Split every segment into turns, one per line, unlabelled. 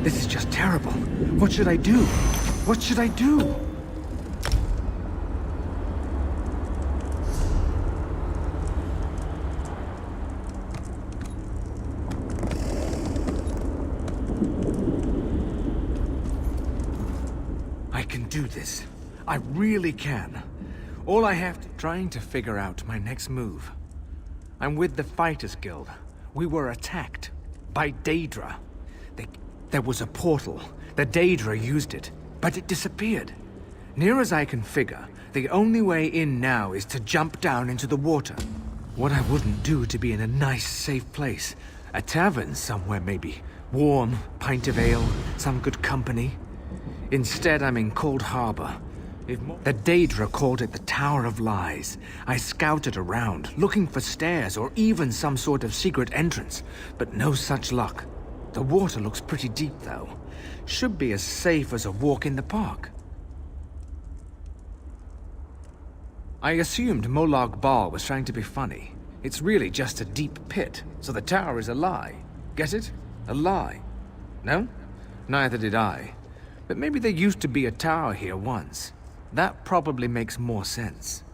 This is just terrible. What should I do? What should I do? I can do this. I really can. All I have to... Trying to figure out my next move. I'm with the Fighters Guild. We were attacked by Daedra. There was a portal. The Daedra used it, but it disappeared. Near as I can figure, the only way in now is to jump down into the water. What I wouldn't do to be in a nice, safe place. A tavern somewhere, maybe. Warm, pint of ale, some good company. Instead, I'm in Cold Harbor. The Daedra called it the Tower of Lies. I scouted around, looking for stairs or even some sort of secret entrance, but no such luck. The water looks pretty deep, though. Should be as safe as a walk in the park. I assumed Molag Bal was trying to be funny. It's really just a deep pit, so the tower is a lie. Get it? A lie. No? Neither did I. But maybe there used to be a tower here once. That probably makes more sense.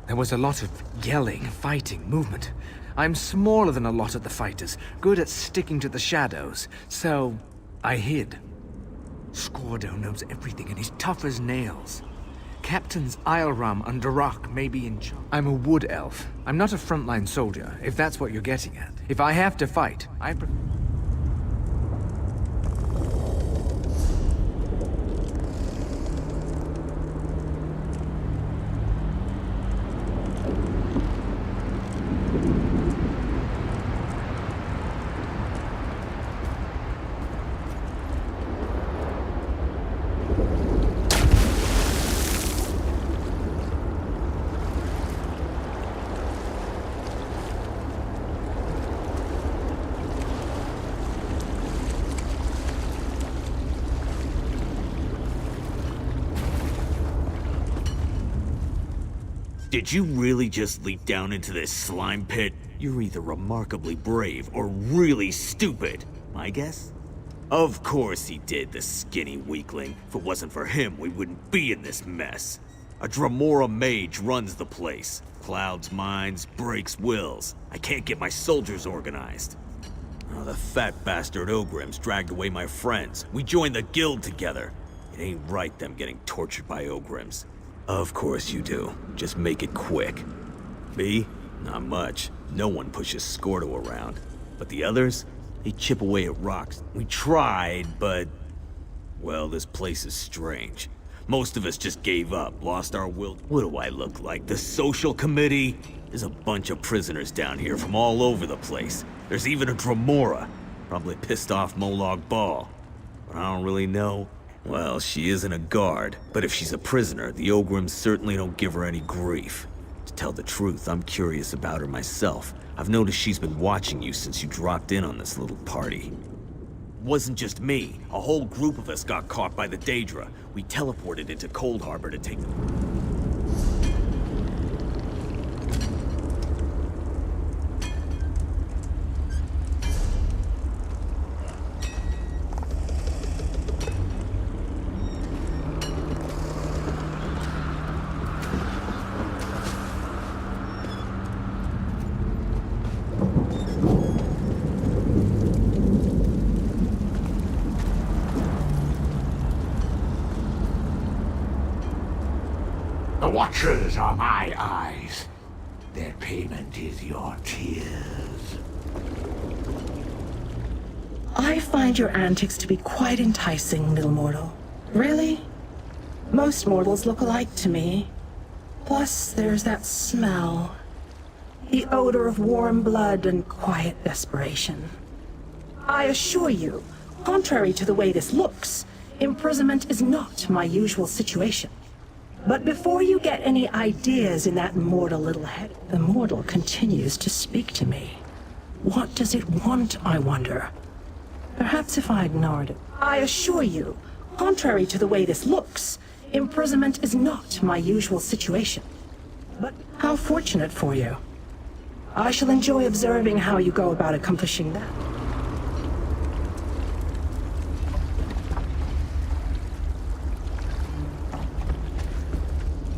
There was a lot of yelling, fighting, movement. I'm smaller than a lot of the fighters, good at sticking to the shadows, so I hid. Skordo knows everything and he's tough as nails. Captains Isleram and Darak may be in charge. I'm a wood elf. I'm not a frontline soldier, if that's what you're getting at. If I have to fight, I prefer...
Did you really just leap down into this slime pit? You're either remarkably brave or really stupid. My guess? Of course he did, the skinny weakling. If it wasn't for him, we wouldn't be in this mess. A Dremora mage runs the place. Clouds minds, breaks wills. I can't get my soldiers organized. Oh, the fat bastard Ogrims dragged away my friends. We joined the guild together. It ain't right them getting tortured by Ogrims. Of course you do. Just make it quick. Me? Not much. No one pushes Skordo around. But the others? They chip away at rocks. We tried, but... well, this place is strange. Most of us just gave up, lost our will. What do I look like? The social committee? There's a bunch of prisoners down here from all over the place. There's even a Dremora. Probably pissed off Molag Bal. But I don't really know. Well, she isn't a guard, but if she's a prisoner, the Ogrims certainly don't give her any grief. To tell the truth, I'm curious about her myself. I've noticed she's been watching you since you dropped in on this little party. Wasn't just me. A whole group of us got caught by the Daedra. We teleported into Cold Harbor to take them.
The Watchers are my eyes. Their payment is your tears.
I find your antics to be quite enticing, little mortal. Really? Most mortals look alike to me. Plus, there's that smell. The odor of warm blood and quiet desperation. I assure you, contrary to the way this looks, imprisonment is not my usual situation. But before you get any ideas in that mortal little head, the mortal continues to speak to me. What does it want, I wonder? Perhaps if I ignored it. I assure you, contrary to the way this looks, imprisonment is not my usual situation. But how fortunate for you. I shall enjoy observing how you go about accomplishing that.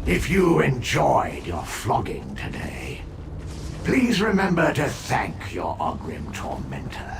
If you enjoyed your flogging today, please remember to thank your Ogrim tormentor.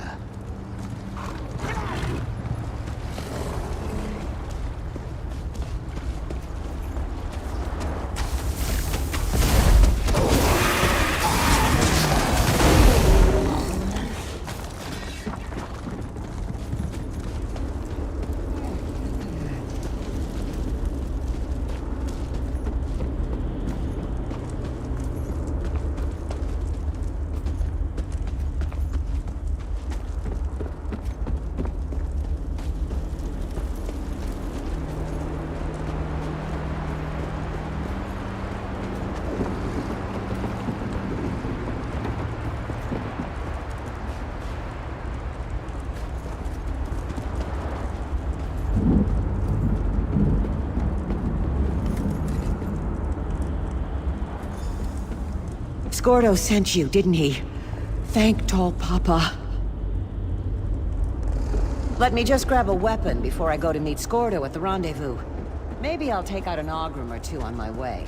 Skordo sent you, didn't he? Thank Tall Papa. Let me just grab a weapon before I go to meet Skordo at the rendezvous. Maybe I'll take out an Ogrim or two on my way.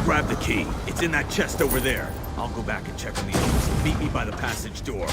Grab the key. It's in that chest over there. I'll go back and check on the others. Meet me by the passage door.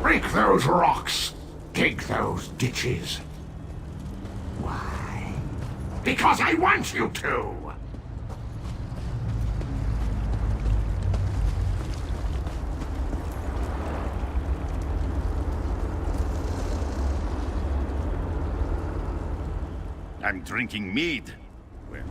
Break those rocks! Dig those ditches! Why? Because I want you to!
I'm drinking mead. Well,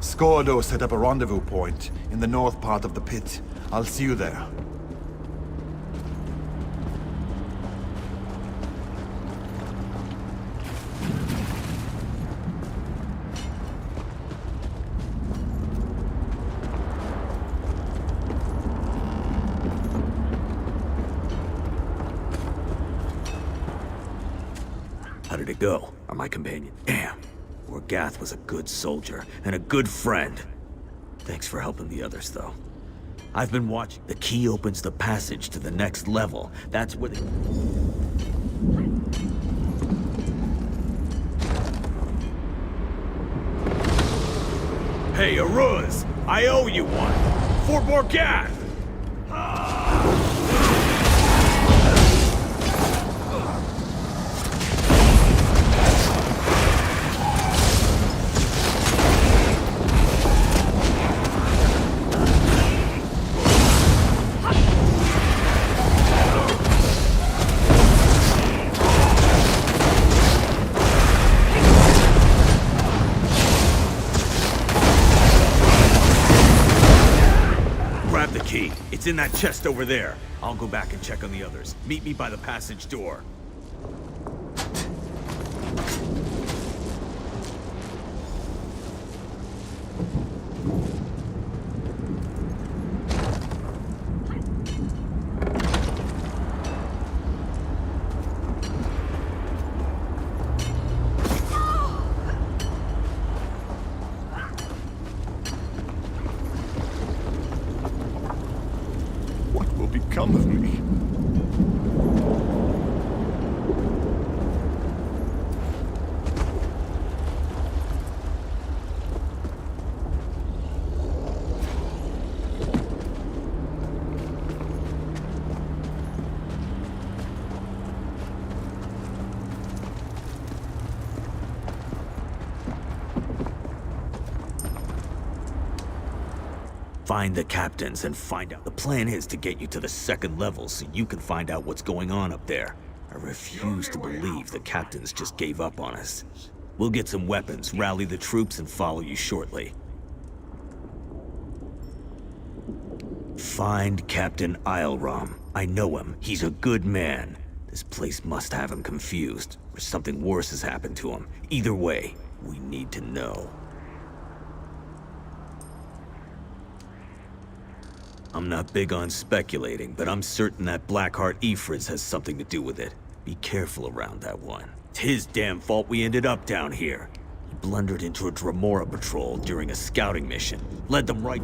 Skordo set up a rendezvous point in the north part of the pit. I'll see you there.
did it go? Are my companion? Damn. Orgath was a good soldier and a good friend. Thanks for helping the others, though. I've been watching. The key opens the passage to the next level. That's where they... Hey, Aruz! I owe you one! For Morgath! Grab the key. It's in that chest over there. I'll go back and check on the others. Meet me by the passage door.
What will become of me?
Find the captains and find out. The plan is to get you to the second level so you can find out what's going on up there. I refuse to believe the captains just gave up on us. We'll get some weapons, rally the troops, and follow you shortly. Find Captain Isleram. I know him. He's a good man. This place must have him confused, or something worse has happened to him. Either way, we need to know. I'm not big on speculating, but I'm certain that Blackheart Ifritz has something to do with it. Be careful around that one. It's his damn fault we ended up down here. He blundered into a Dremora patrol during a scouting mission. Led them right...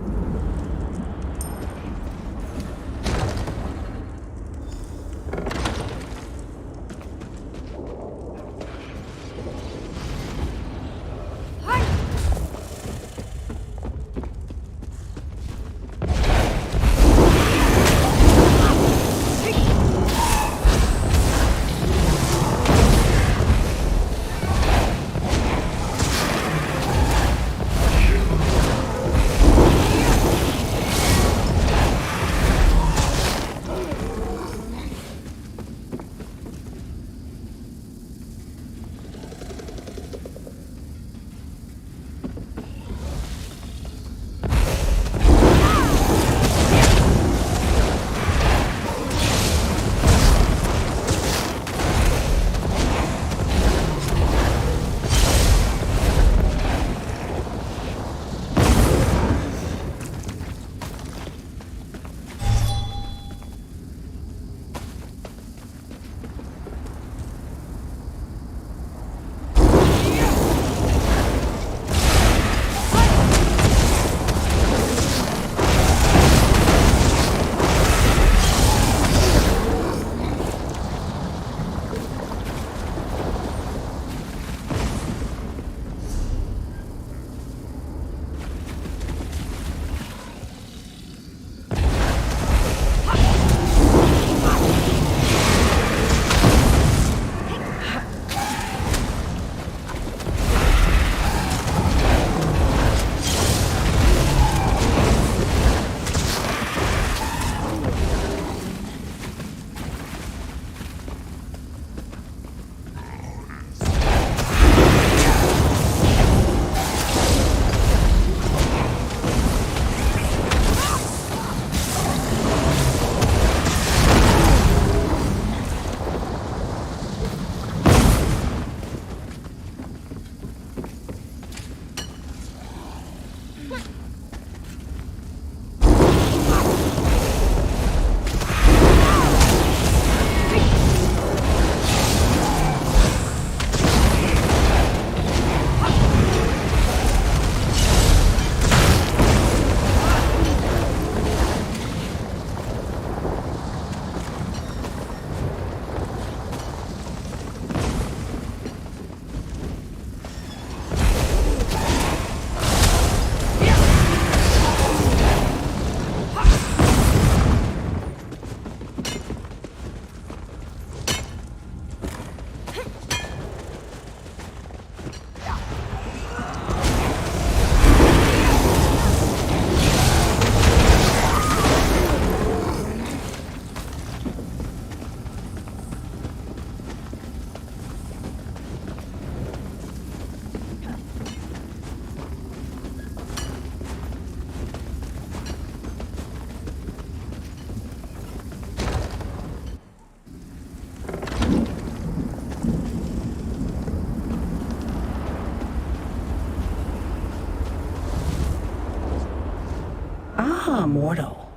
Ah, mortal.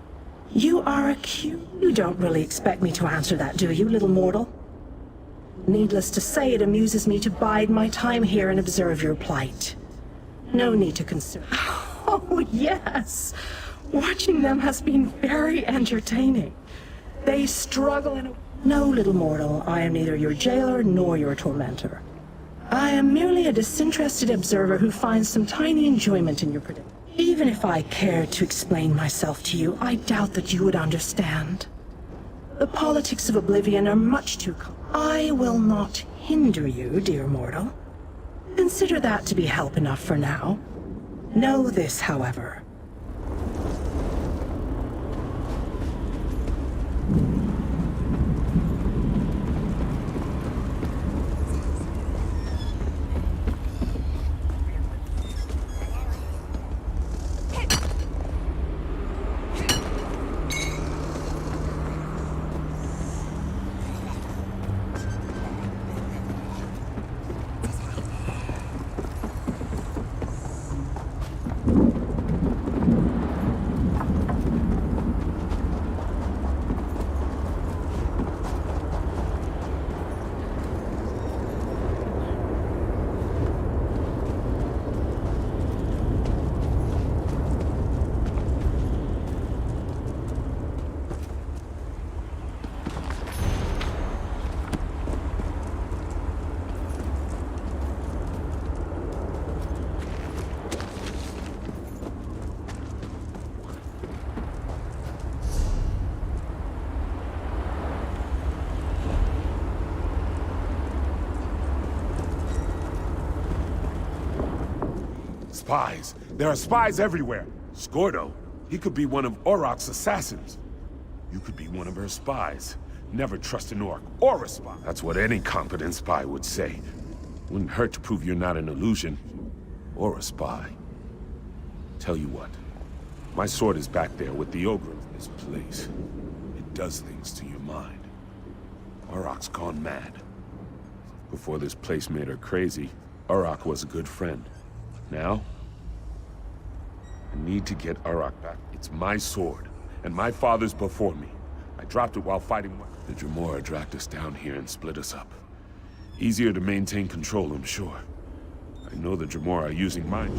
You are a cute... You don't really expect me to answer that, do you, little mortal? Needless to say, it amuses me to bide my time here and observe your plight. No need to concern. Oh, yes! Watching them has been very entertaining. They struggle in a... No, little mortal, I am neither your jailer nor your tormentor. I am merely a disinterested observer who finds some tiny enjoyment in your predicament. Even if I cared to explain myself to you, I doubt that you would understand. The politics of Oblivion are much too I will not hinder you, dear mortal. Consider that to be help enough for now. Know this, however.
Spies. There are spies everywhere. Scordo, he could be one of Auroch's assassins. You could be one of her spies. Never trust an orc or a spy. That's what any competent spy would say. Wouldn't hurt to prove you're not an illusion or a spy. Tell you what, my sword is back there with the ogre in this place. It does things to your mind. Auroch's gone mad. Before this place made her crazy, Auroch was a good friend. Now, I need to get Auroch back. It's my sword, and my father's before me. I dropped it while fighting. The Dremora dragged us down here and split us up. Easier to maintain control, I'm sure. I know the Dremora are using mine.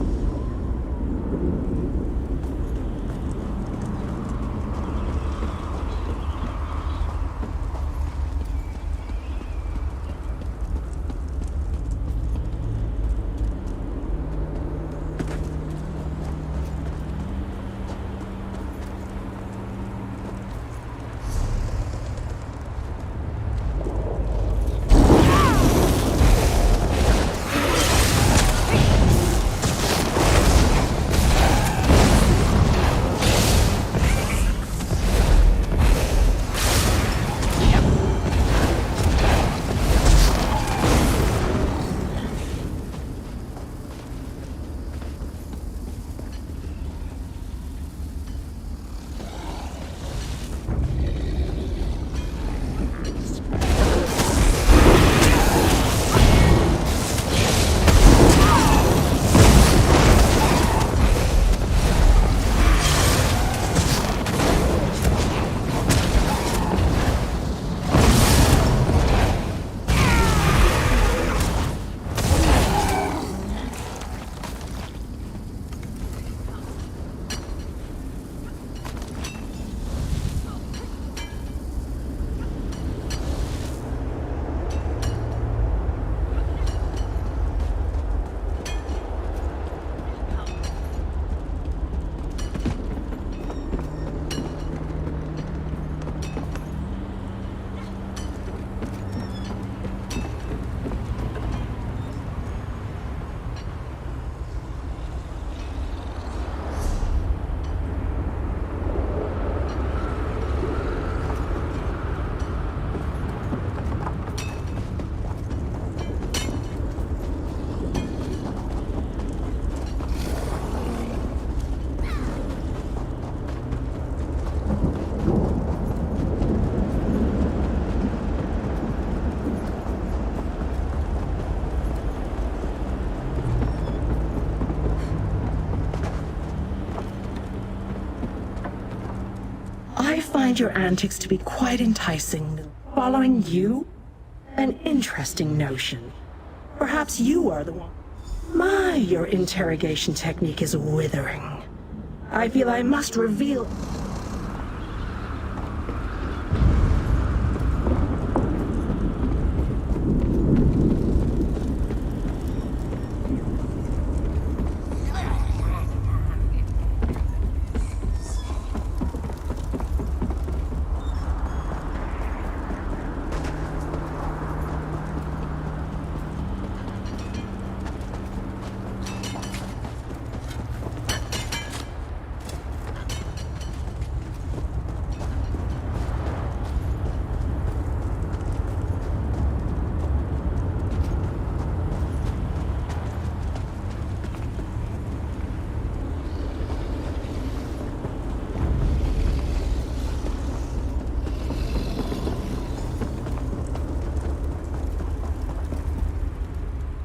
I find your antics to be quite enticing. Following you? An interesting notion. Perhaps you are the one. My, your interrogation technique is withering. I feel I must reveal...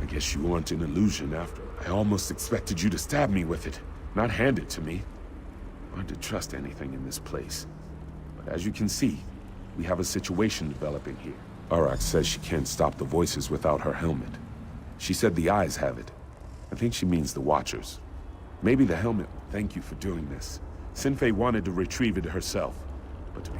Guess you weren't an illusion after. I almost expected you to stab me with it, not hand it to me. Hard to trust anything in this place. But as you can see, we have a situation developing here. Aurochs says she can't stop the voices without her helmet. She said the eyes have it. I think she means the Watchers. Maybe the helmet. Thank you for doing this. Sinfei wanted to retrieve it herself, but to be...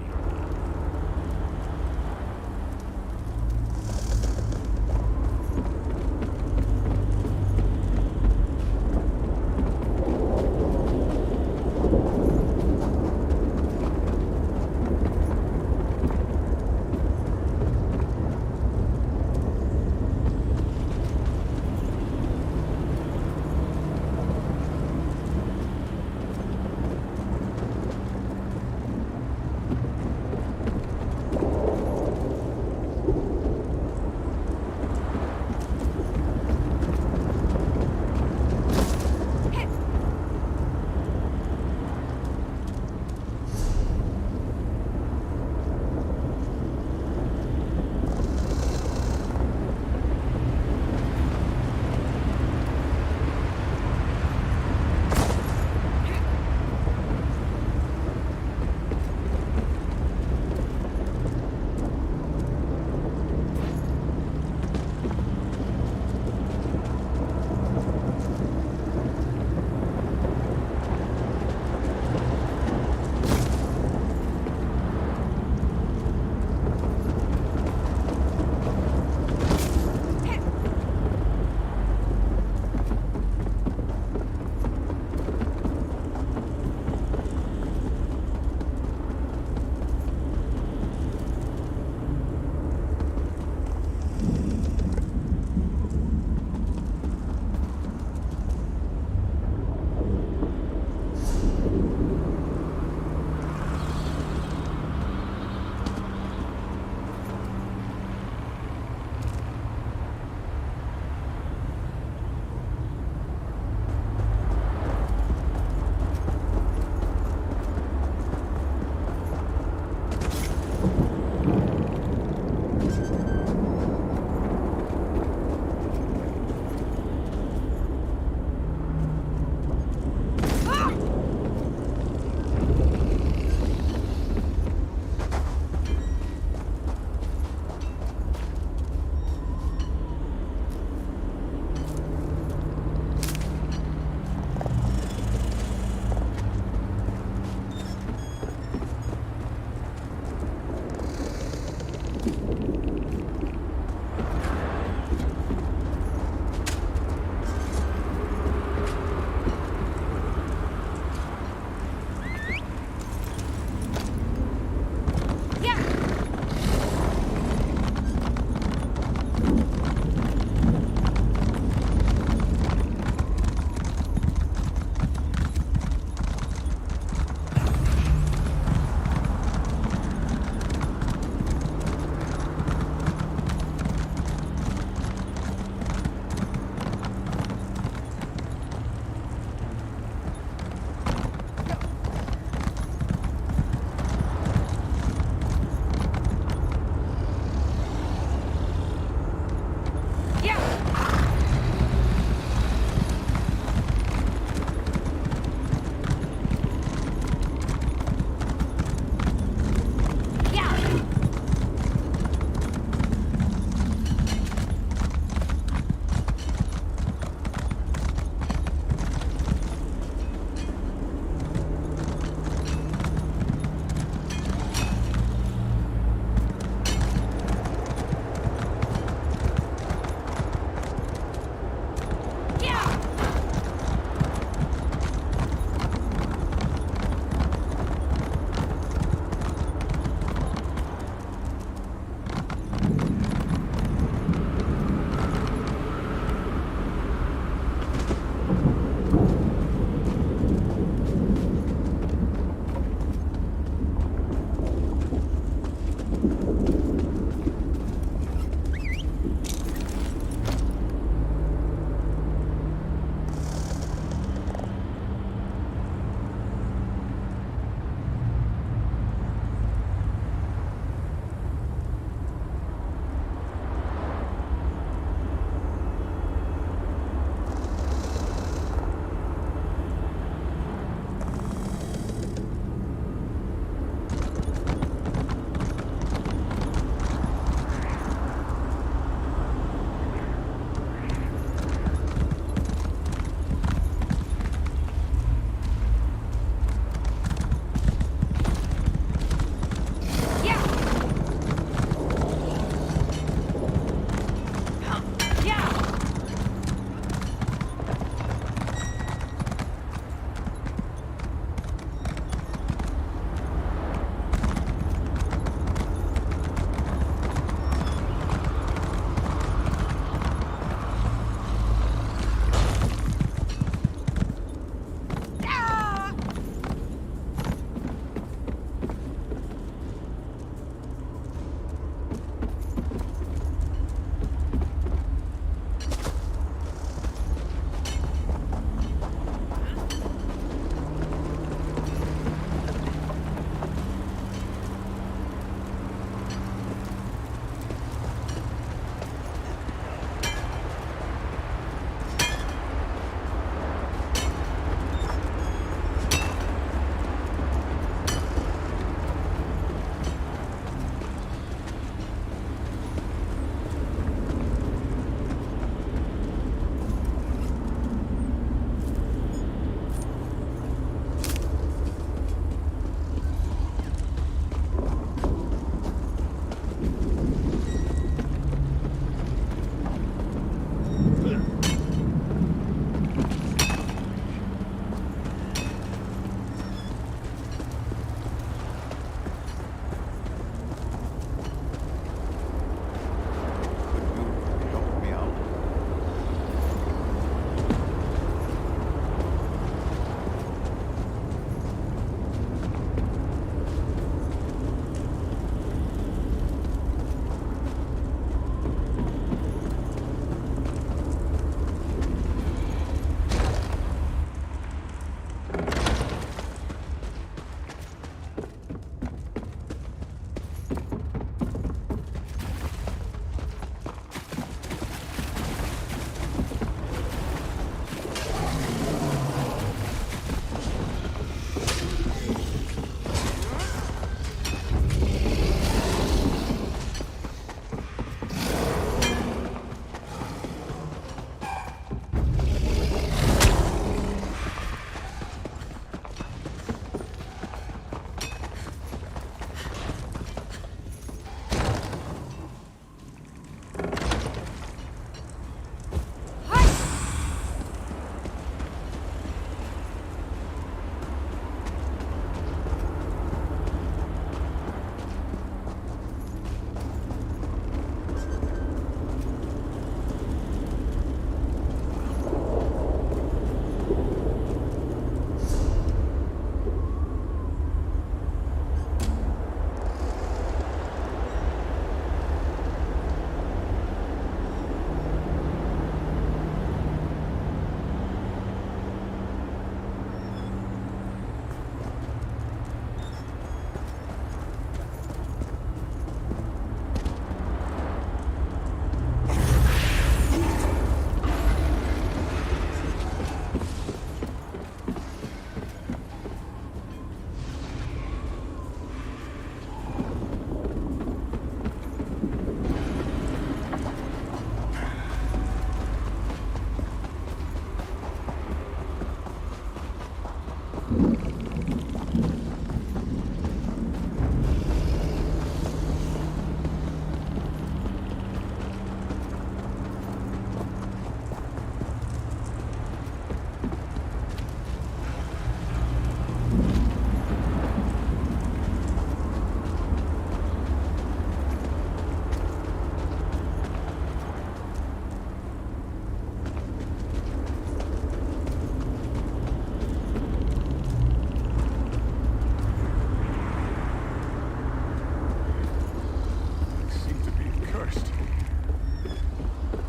Seem to be cursed.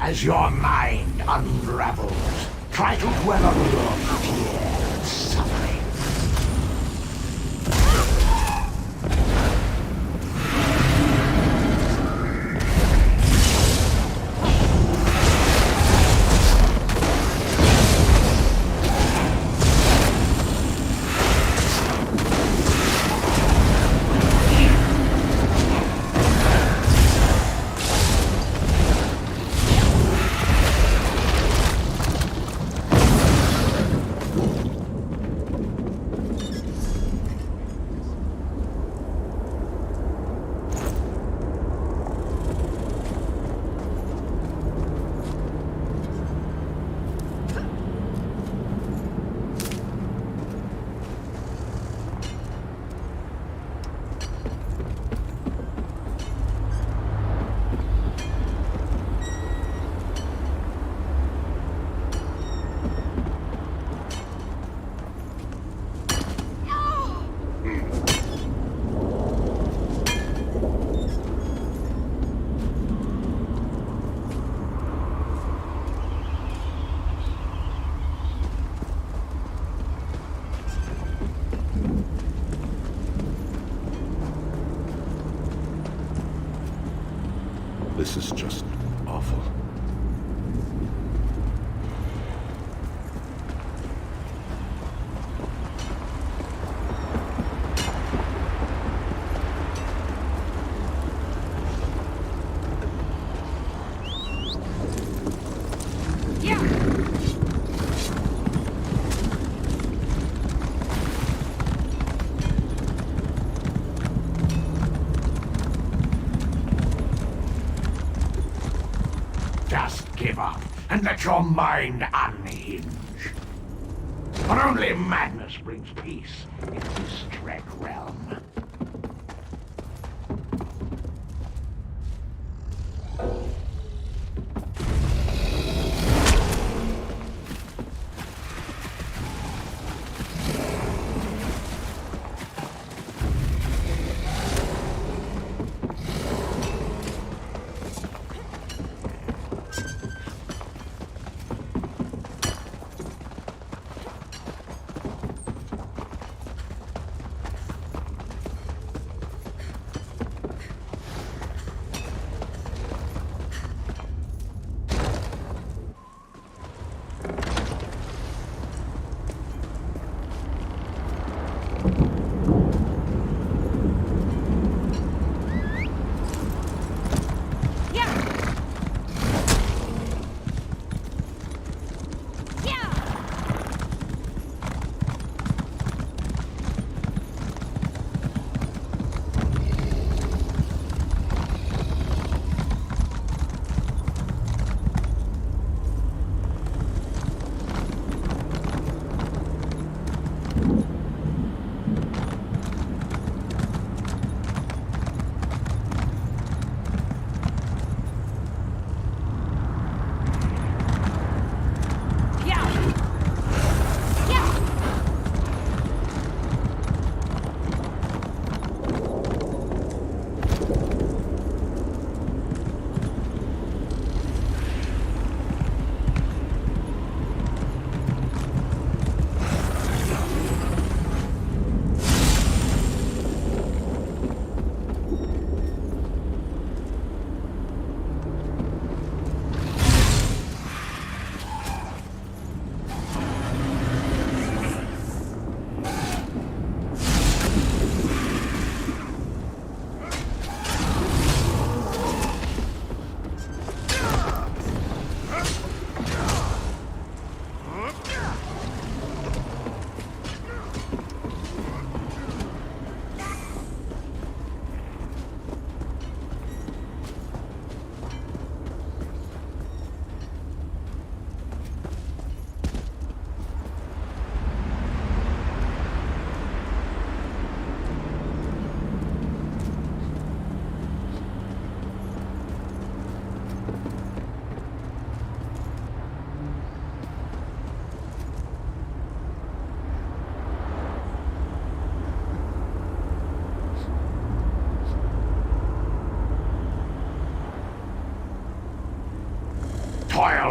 As your mind unravels, try to dwell on your fear and suffering.
This is just awful.
Just give up and let your mind unhinge. For only madness brings peace in this dread realm.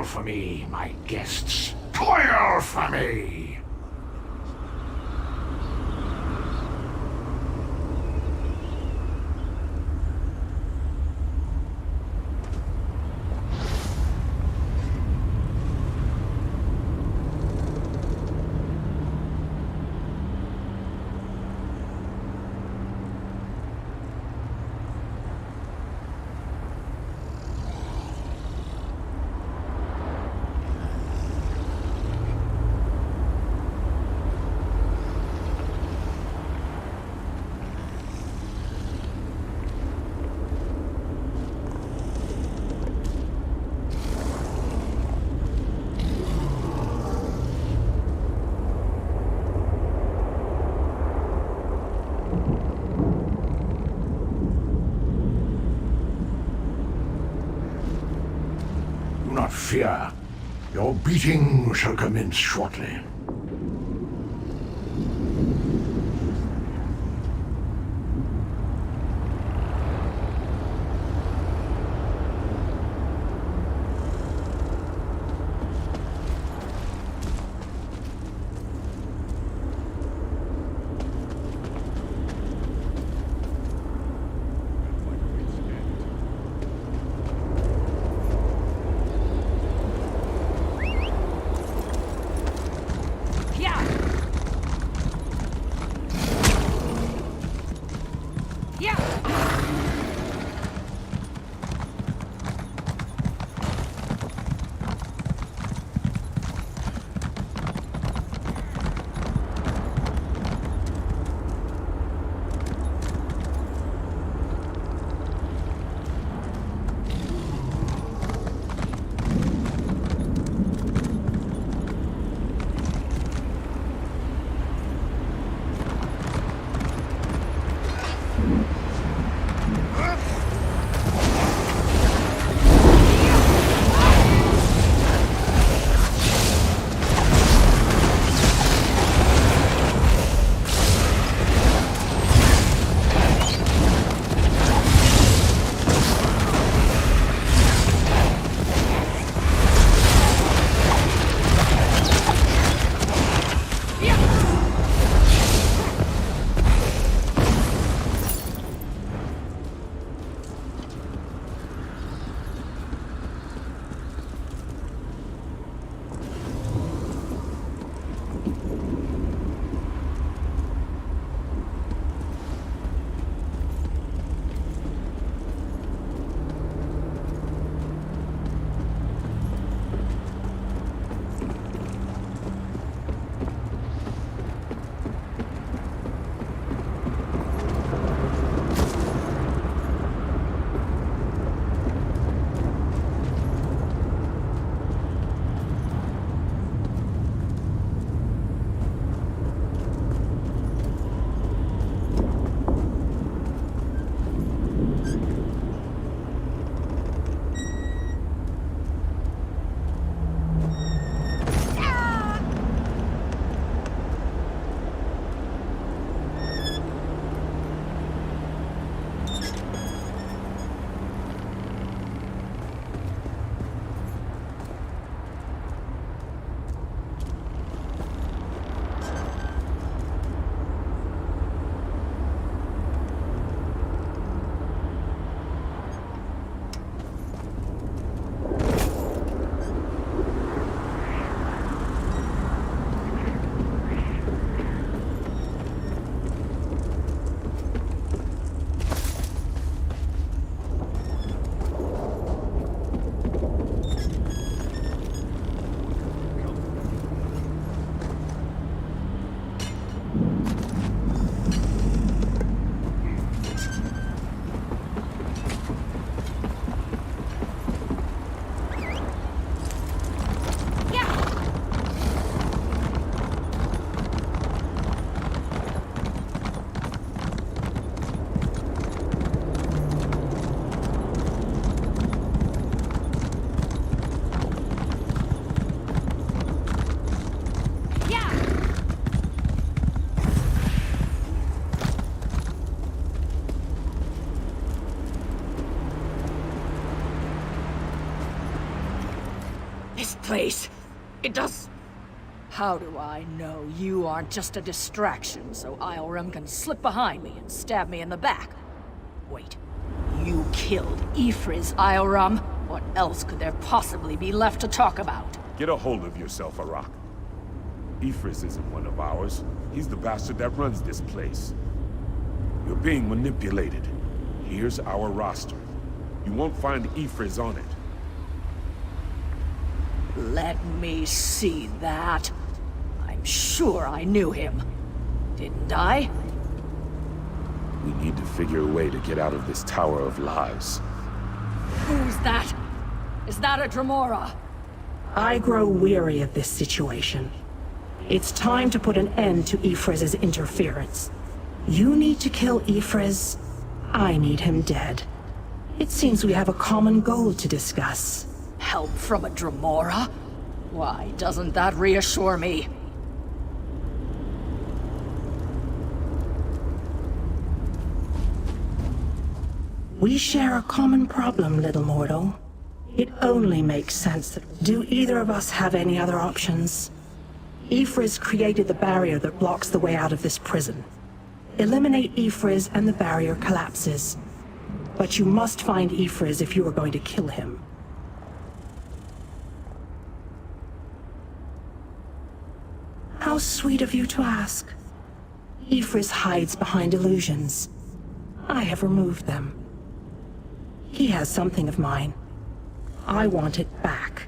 Toil for me, my guests. Toil for me! Do not fear. Your beating shall commence shortly.
place. It does... How do I know you aren't just a distraction so Ioram can slip behind me and stab me in the back? Wait, you killed Ifriz, Ioram? What else could there possibly be left to talk about?
Get a hold of yourself, Arak. Ifris isn't one of ours. He's the bastard that runs this place. You're being manipulated. Here's our roster. You won't find Ifris on it.
Let me see that. I'm sure I knew him. Didn't I?
We need to figure a way to get out of this tower of lies.
Who's that? Is that a Dremora?
I grow weary of this situation. It's time to put an end to Ifriz's interference. You need to kill Ifriz. I need him dead. It seems we have a common goal to discuss.
Help from a Dremora? Why doesn't that reassure me?
We share a common problem, little mortal. It only makes sense that... Do either of us have any other options? Ifriz created the barrier that blocks the way out of this prison. Eliminate Ifriz and the barrier collapses. But you must find Ifriz if you are going to kill him. How sweet of you to ask. Ifriz hides behind illusions. I have removed them. He has something of mine. I want it back.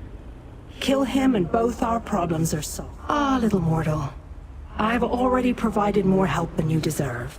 Kill him and both our problems are solved. Ah, little mortal. I've already provided more help than you deserve.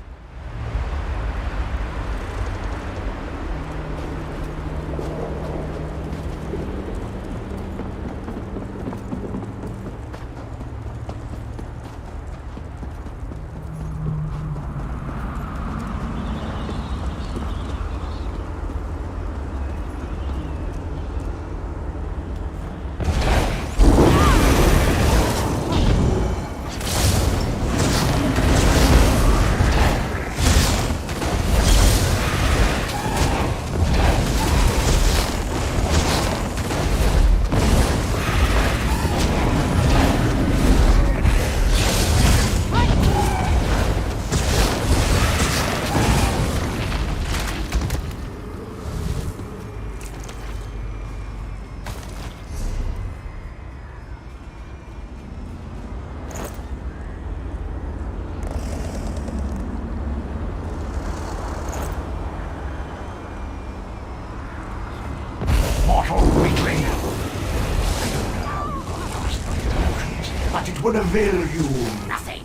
Mortal weakling. I don't know how you got past my illusions, but it will avail you nothing.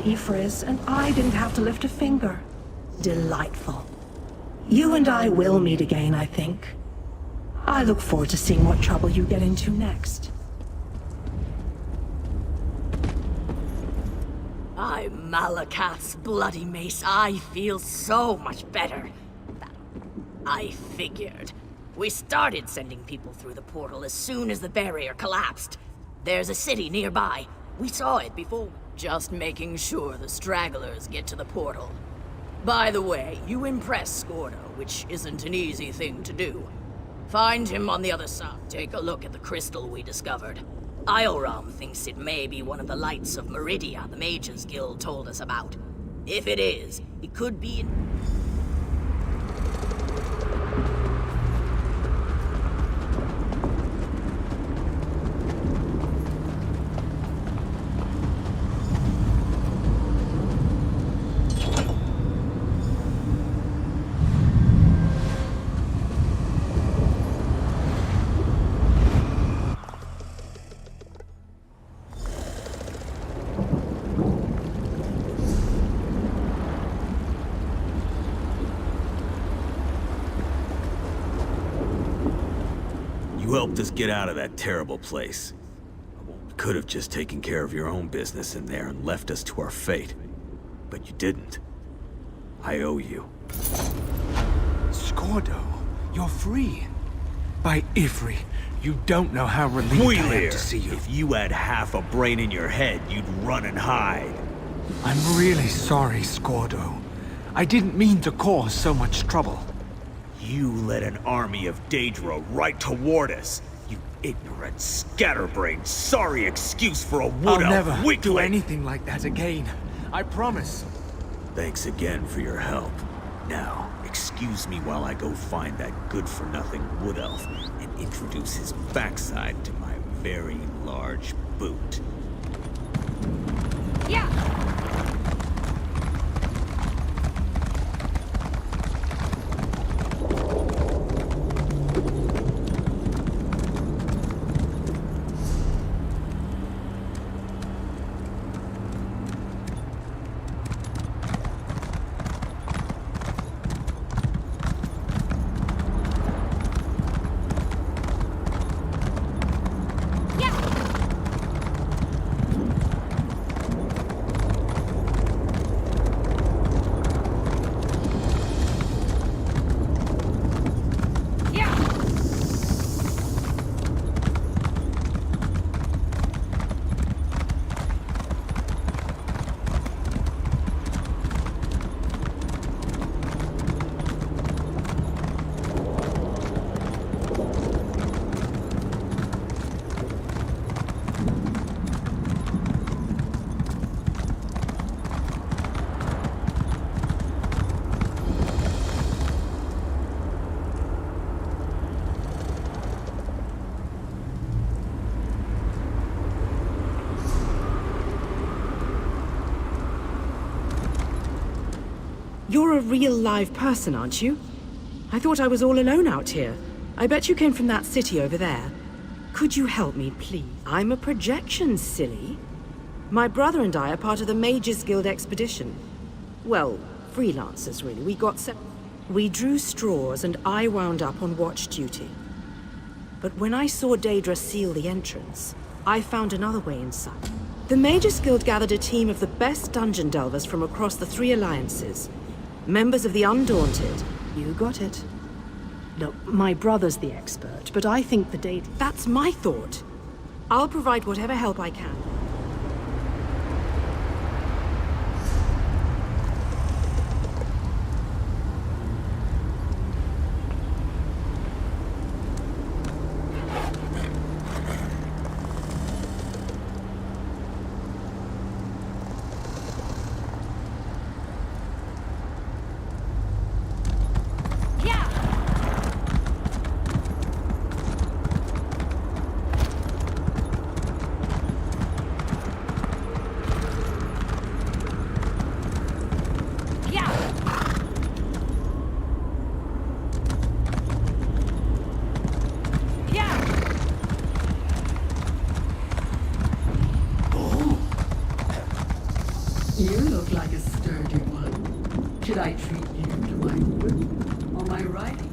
Ifriz, and I didn't have to lift a finger. Delightful. You and I will meet again, I think. I look forward to seeing what trouble you get into next.
I'm Malakath's bloody mace. I feel so much better. I figured. We started sending people through the portal as soon as the barrier collapsed. There's a city nearby. We saw it before. Just making sure the stragglers get to the portal. By the way, you impressed Scordo, which isn't an easy thing to do. Find him on the other side. Take a look at the crystal we discovered. Ioram thinks it may be one of the lights of Meridia the Mages Guild told us about. If it is, it could be...
helped us get out of that terrible place. You could have just taken care of your own business in there and left us to our fate. But you didn't. I owe you.
Scordo, you're free. By Ifri, you don't know how relieved I am to see you.
If you had half a brain in your head, you'd run and hide.
I'm really sorry, Scordo. I didn't mean to cause so much trouble.
You led an army of Daedra right toward us. You ignorant, scatterbrained, sorry excuse for a wood
I'll
elf
never
weakling.
do anything like that again. I promise.
Thanks again for your help. Now, excuse me while I go find that good-for-nothing wood elf and introduce his backside to my very large boot.
Yeah.
You're a real live person, aren't you? I thought I was all alone out here. I bet you came from that city over there. Could you help me, please? I'm a projection, silly. My brother and I are part of the Mages Guild expedition. Well, freelancers, really. We drew straws and I wound up on watch duty. But when I saw Daedra seal the entrance, I found another way inside. The Mages Guild gathered a team of the best dungeon delvers from across the 3 alliances. Members of the Undaunted.
You got it. Look, my brother's the expert, but I think the date...
That's my thought. I'll provide whatever help I can.
You look like a sturdy one. Should I treat you to my wood or my riding?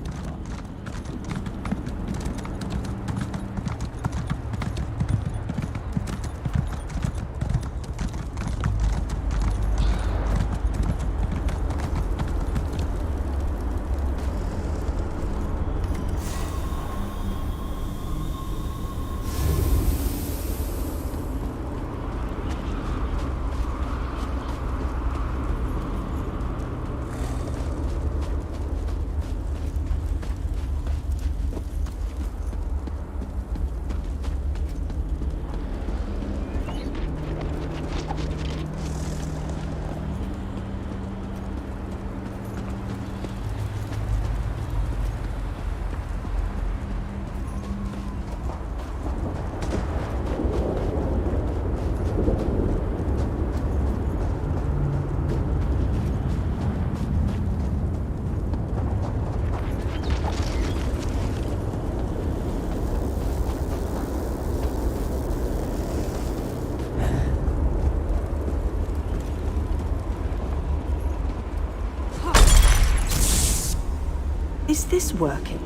Is this working?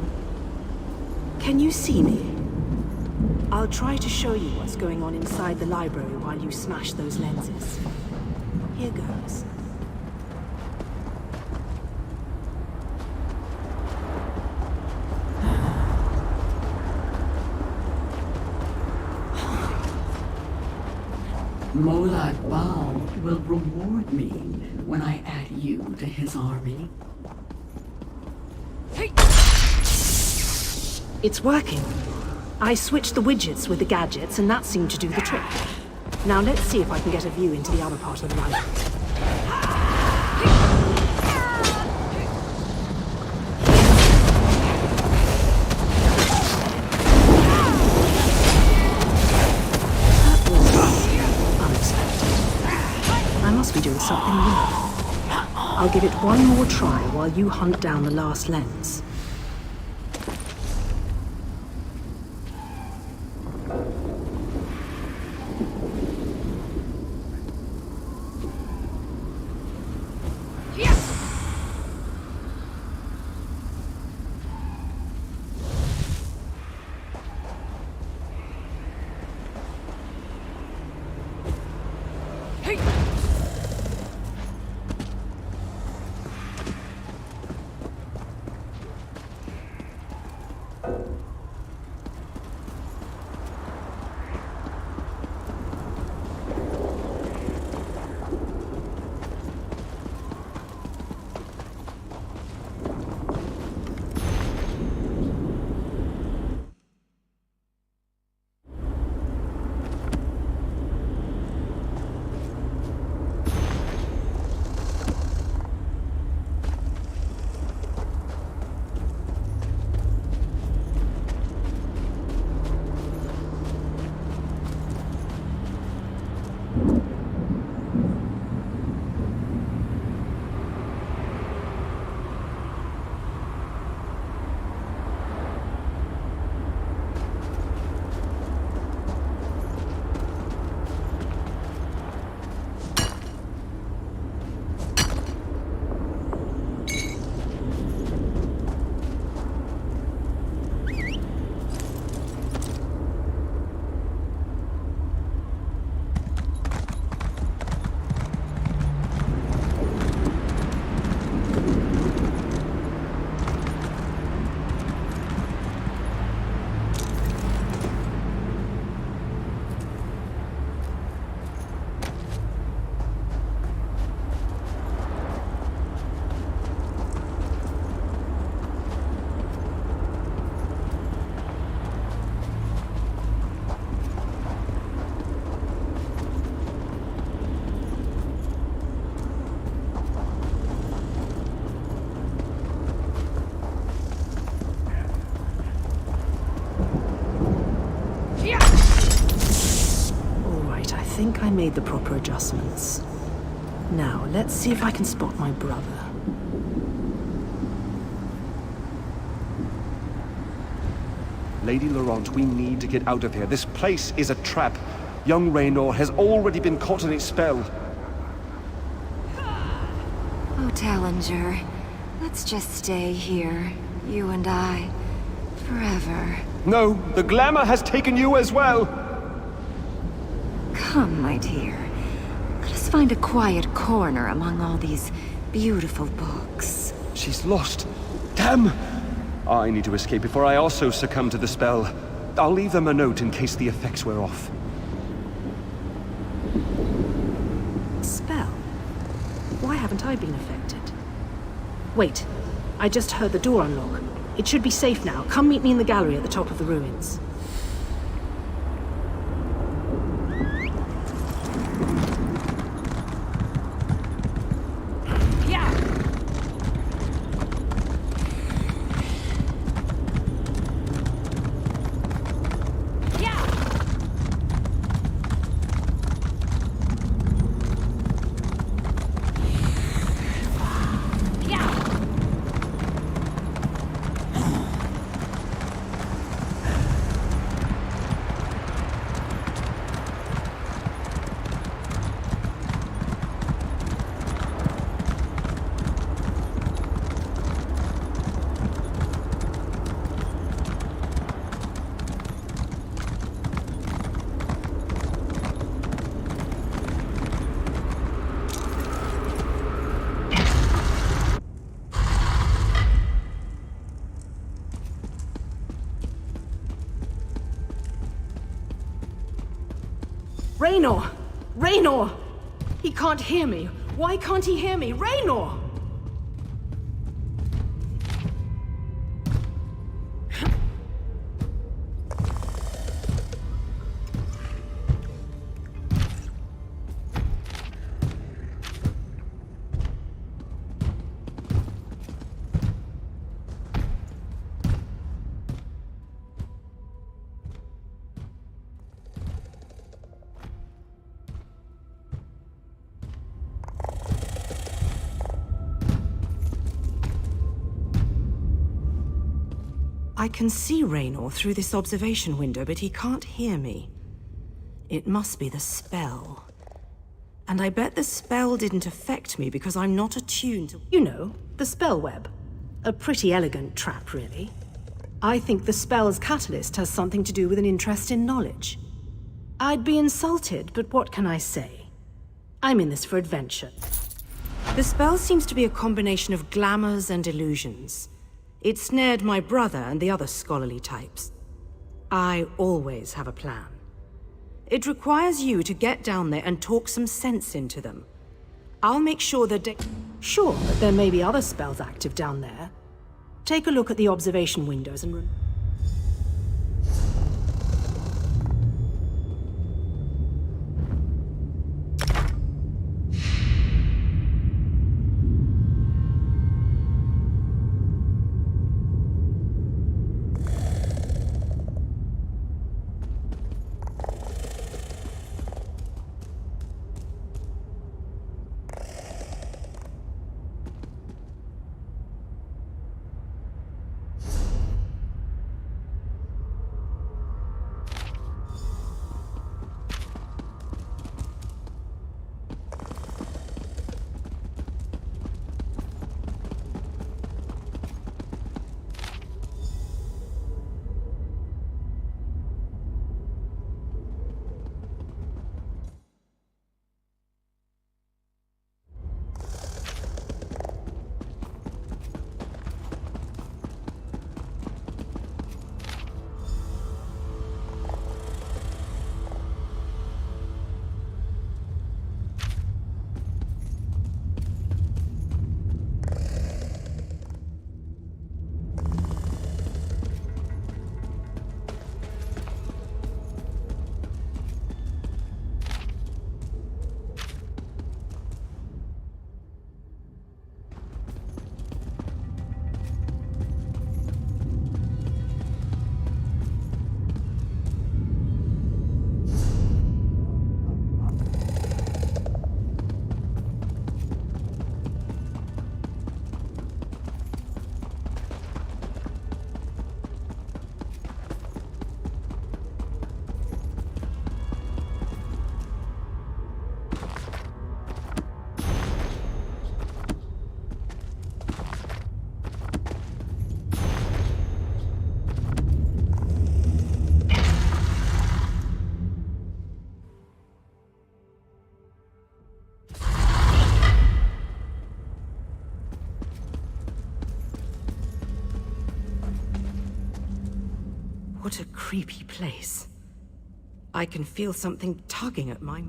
Can you see me?
I'll try to show you what's going on inside the library while you smash those lenses. Here goes.
Molag Bal will reward me when I add you to his army.
It's working. I switched the widgets with the gadgets, and that seemed to do the trick. Now let's see if I can get a view into the other part of the library. I must be doing something wrong. I'll give it one more try while you hunt down the last lens. I think I made the proper adjustments. Now, let's see if I can spot my brother.
Lady Laurent, we need to get out of here. This place is a trap. Young Raynor has already been caught in its spell.
Oh, Tallinger, let's just stay here, you and I, forever.
No, the glamour has taken you as well.
Come, my dear. Let us find a quiet corner among all these beautiful books.
She's lost. Damn! I need to escape before I also succumb to the spell. I'll leave them a note in case the effects wear off.
Spell? Why haven't I been affected? Wait, I just heard the door unlock. It should be safe now. Come meet me in the gallery at the top of the ruins. Raynor! Raynor! He can't hear me. Why can't he hear me? Raynor! I can see Raynor through this observation window, but he can't hear me. It must be the spell. And I bet the spell didn't affect me because I'm not attuned to... You know, the spell web. A pretty elegant trap, really. I think the spell's catalyst has something to do with an interest in knowledge. I'd be insulted, but what can I say? I'm in this for adventure. The spell seems to be a combination of glamours and illusions. It snared my brother and the other scholarly types. I always have a plan. It requires you to get down there and talk some sense into them. I'll make sure that Sure, but there may be other spells active down there. Take a look at the observation windows and... What a creepy place. I can feel something tugging at my...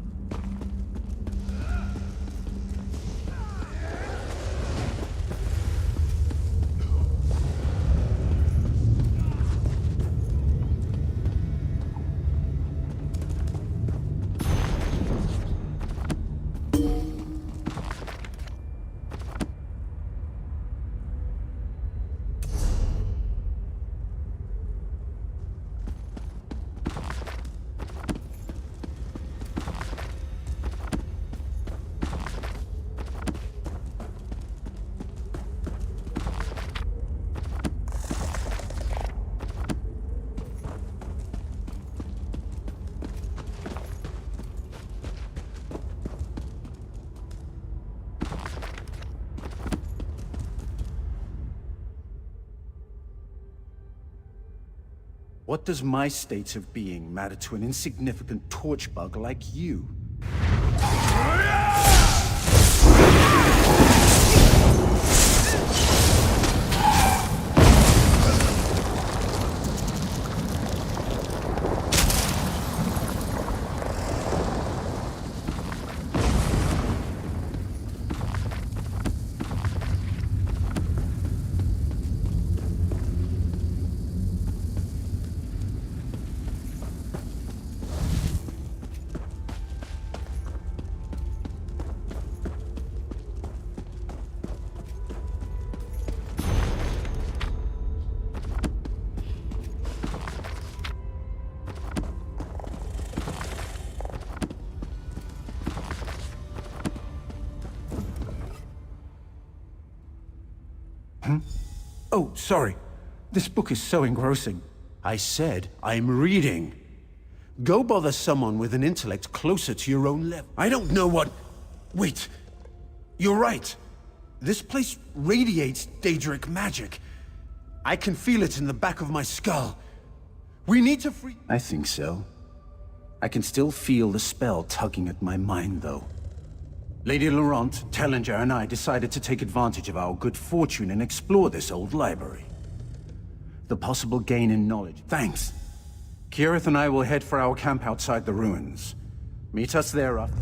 What does my state of being matter to an insignificant torch bug like you? Oh, sorry. This book is so engrossing. I said I'm reading. Go bother someone with an intellect closer to your own level. I don't know what... Wait. You're right. This place radiates Daedric magic. I can feel it in the back of my skull. We need to free... I think so. I can still feel the spell tugging at my mind, though. Lady Laurent, Tellinger, and I decided to take advantage of our good fortune and explore this old library. The possible gain in knowledge. Thanks. Kirith and I will head for our camp outside the ruins. Meet us there after...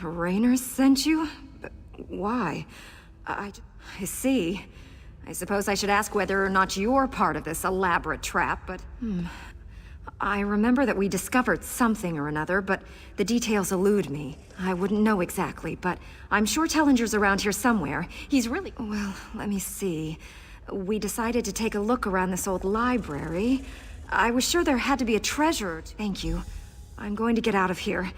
Raynor sent you? But why? I see. I suppose I should ask whether or not you're part of this elaborate trap, but... I remember that we discovered something or another, but the details elude me. I wouldn't know exactly, but I'm sure Tellinger's around here somewhere. He's really... Well, let me see. We decided to take a look around this old library. I was sure there had to be a treasure. Thank you. I'm going to get out of here.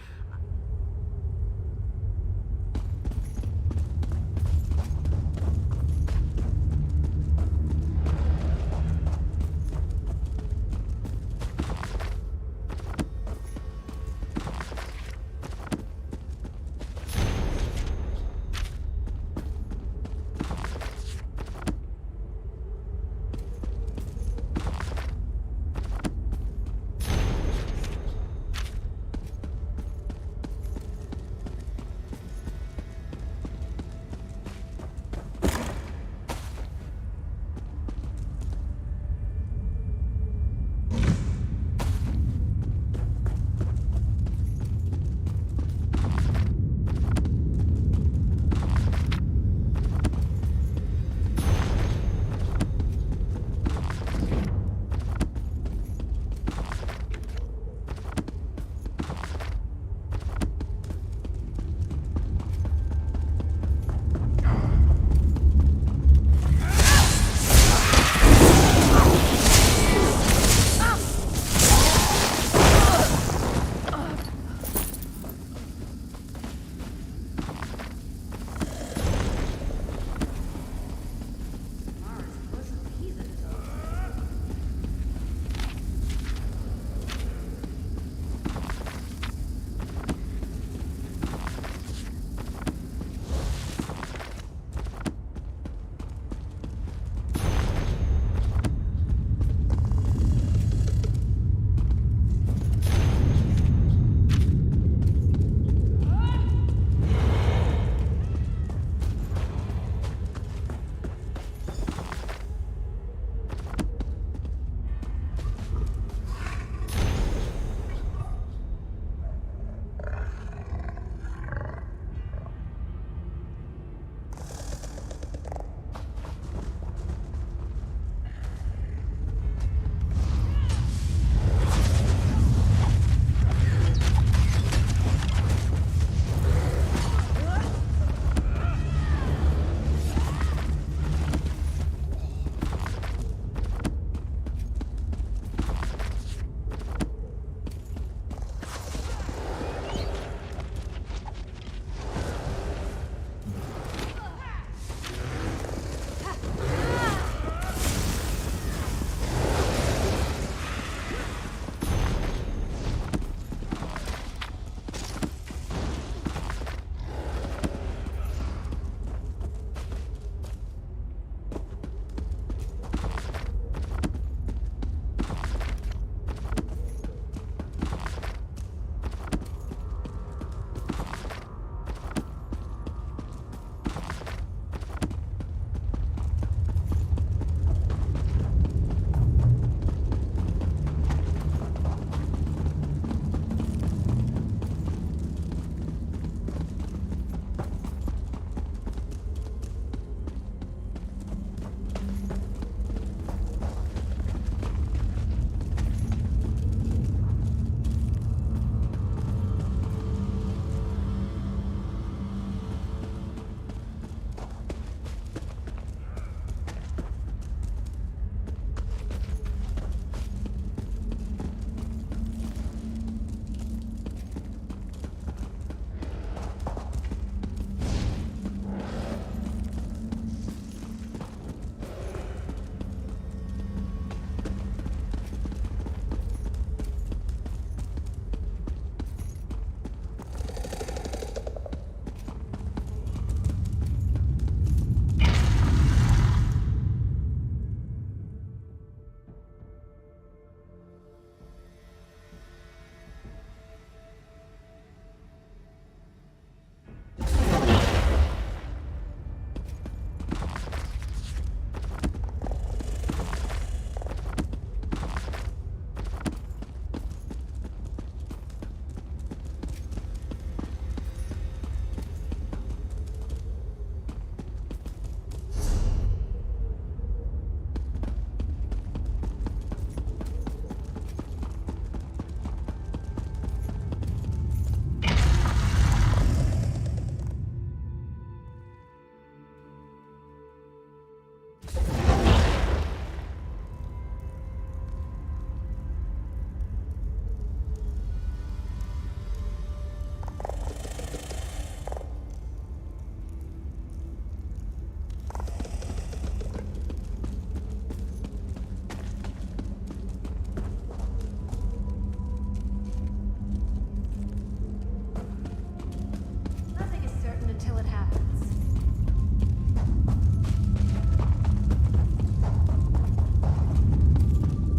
happens.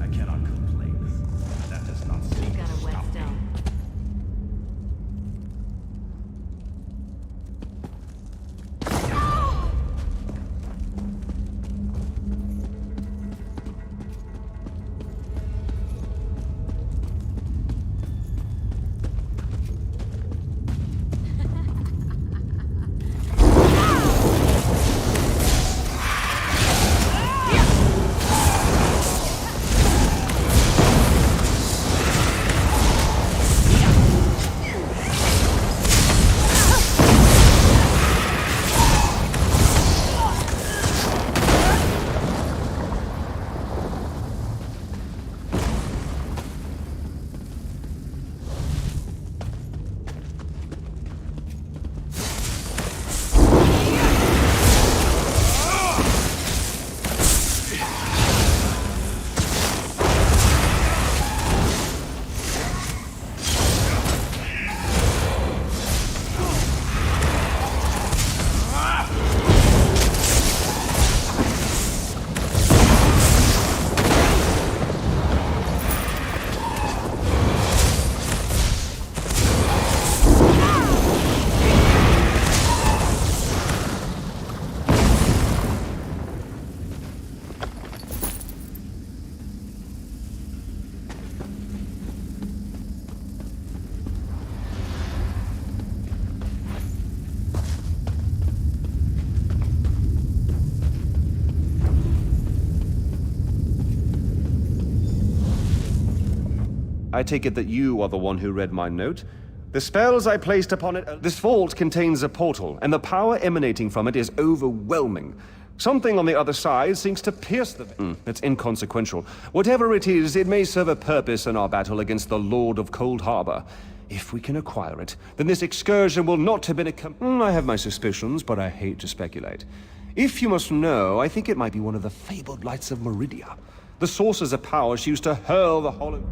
I cannot complain. That does not seem
You got a wet stone.
I take it that you are the one who read my note? The spells I placed upon it... This vault contains a portal, and the power emanating from it is overwhelming. Something on the other side seems to pierce the... It's inconsequential. Whatever it is, it may serve a purpose in our battle against the Lord of Cold Harbor. If we can acquire it, then this excursion will not have been a... I have my suspicions, but I hate to speculate. If you must know, I think it might be one of the fabled lights of Meridia. The sources of power she used to hurl the hollow...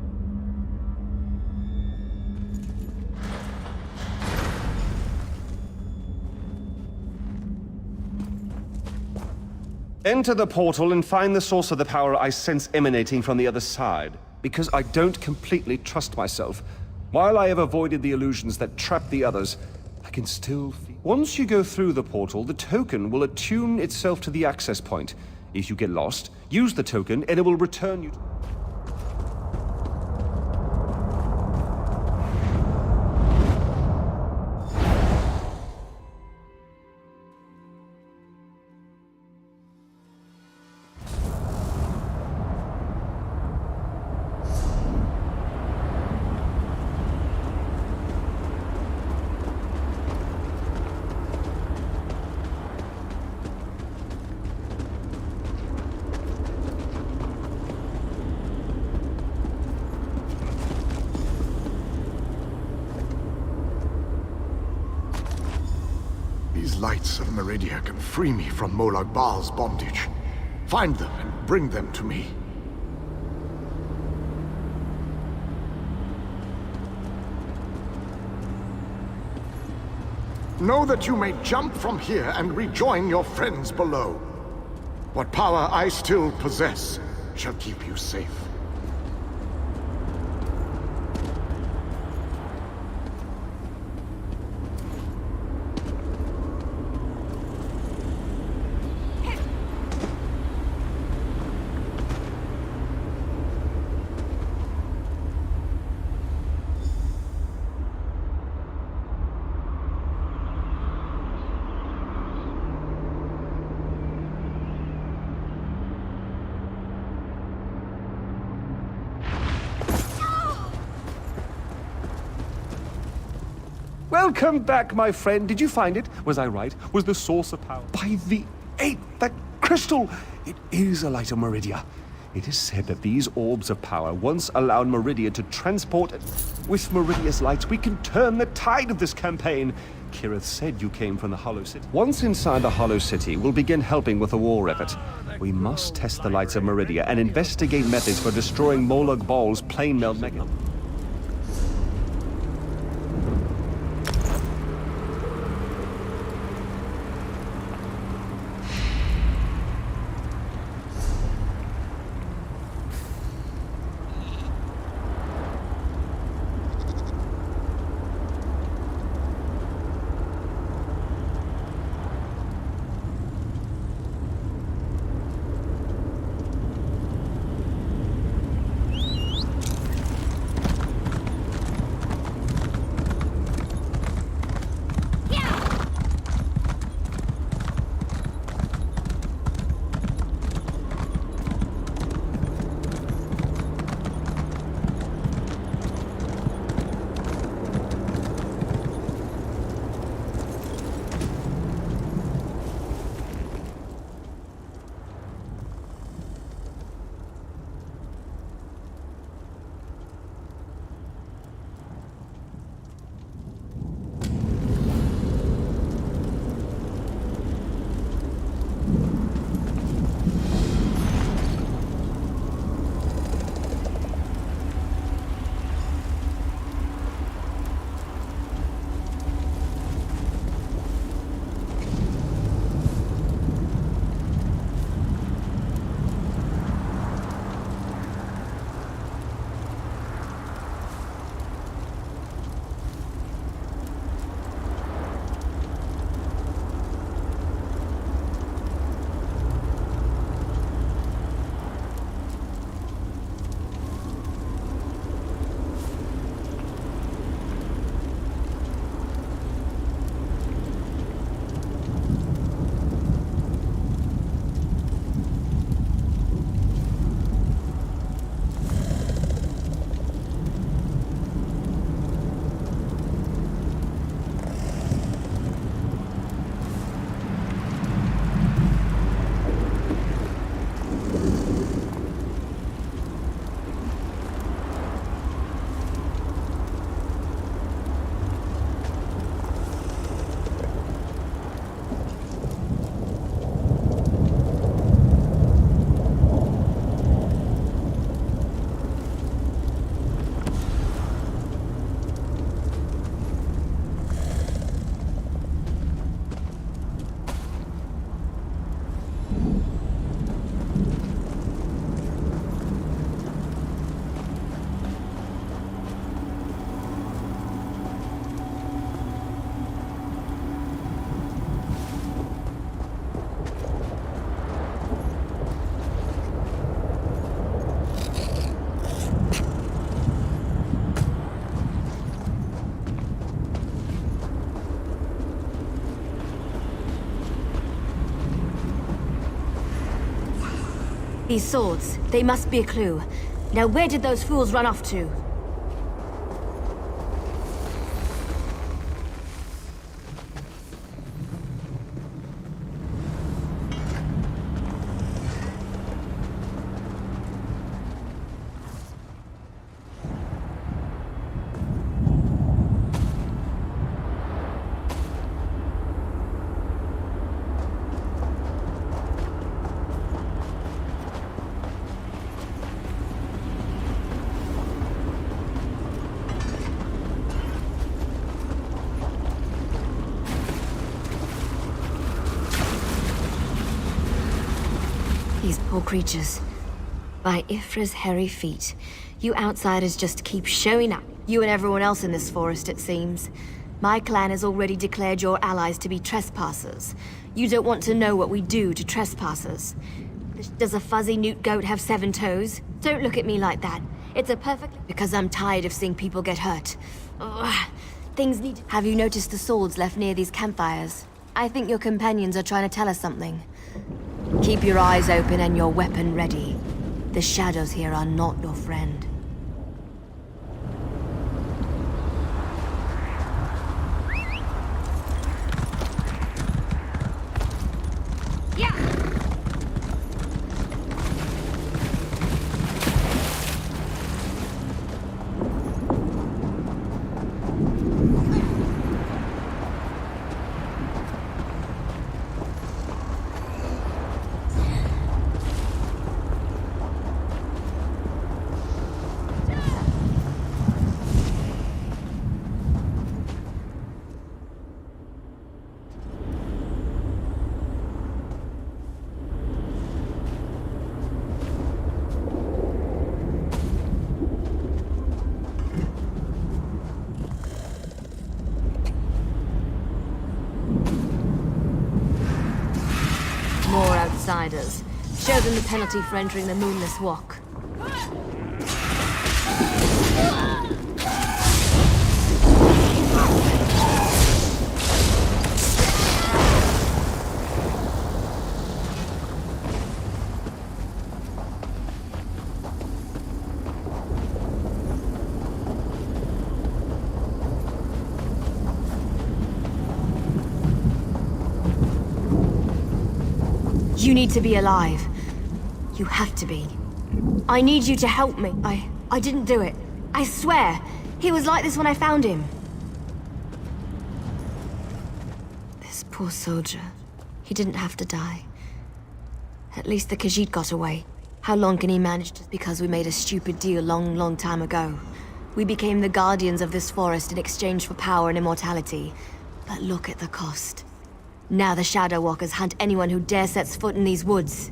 Enter the portal and find the source of the power I sense emanating from the other side, because I don't completely trust myself. While I have avoided the illusions that trap the others, I can still feel... Once you go through the portal, the token will attune itself to the access point. If you get lost, use the token and it will return you to...
These lights of Meridia can free me from Molag Bal's bondage. Find them and bring them to me. Know that you may jump from here and rejoin your friends below. What power I still possess shall keep you safe.
Welcome back, my friend. Did you find it? Was I right? Was the source of power... By the eight, that crystal! It is a light of Meridia. It is said that these orbs of power once allowed Meridia to transport... With Meridia's lights, we can turn the tide of this campaign. Kirith said you came from the Hollow City. Once inside the Hollow City, we'll begin helping with the war effort. We must test the lights of Meridia and investigate methods for destroying Molag Bal's plane meld mechanism.
These swords, they must be a clue. Now where did those fools run off to? These poor creatures. By Ifra's hairy feet. You outsiders just keep showing up. You and everyone else in this forest, it seems. My clan has already declared your allies to be trespassers. You don't want to know what we do to trespassers. Does a fuzzy newt goat have 7 toes? Don't look at me like that. It's a perfect... Because I'm tired of seeing people get hurt. Ugh. Things need... Have you noticed the swords left near these campfires? I think your companions are trying to tell us something. Keep your eyes open and your weapon ready. The shadows here are not your friend. More outsiders. Show them the penalty for entering the Moonless Walk. You need to be alive. You have to be. I need you to help me. I didn't do it. I swear. He was like this when I found him. This poor soldier. He didn't have to die. At least the Khajiit got away. How long can he manage just because we made a stupid deal long time ago? We became the guardians of this forest in exchange for power and immortality. But look at the cost. Now the Shadow Walkers hunt anyone who dare sets foot in these woods.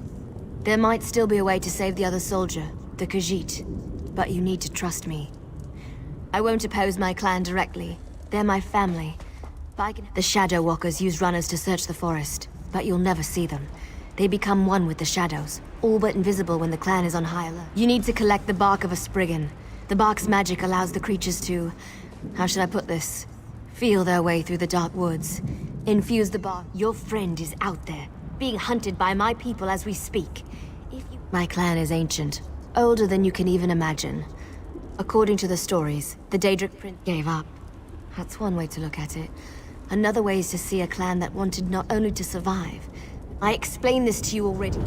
There might still be a way to save the other soldier, the Khajiit, but you need to trust me. I won't oppose my clan directly. They're my family. The Shadow Walkers use runners to search the forest, but you'll never see them. They become one with the shadows, all but invisible when the clan is on high alert. You need to collect the bark of a Spriggan. The bark's magic allows the creatures to... how should I put this? Feel their way through the dark woods. Infuse the bark. Your friend is out there, being hunted by my people as we speak. My clan is ancient, older than you can even imagine. According to the stories, the Daedric Prince gave up. That's one way to look at it. Another way is to see a clan that wanted not only to survive. I explained this to you already.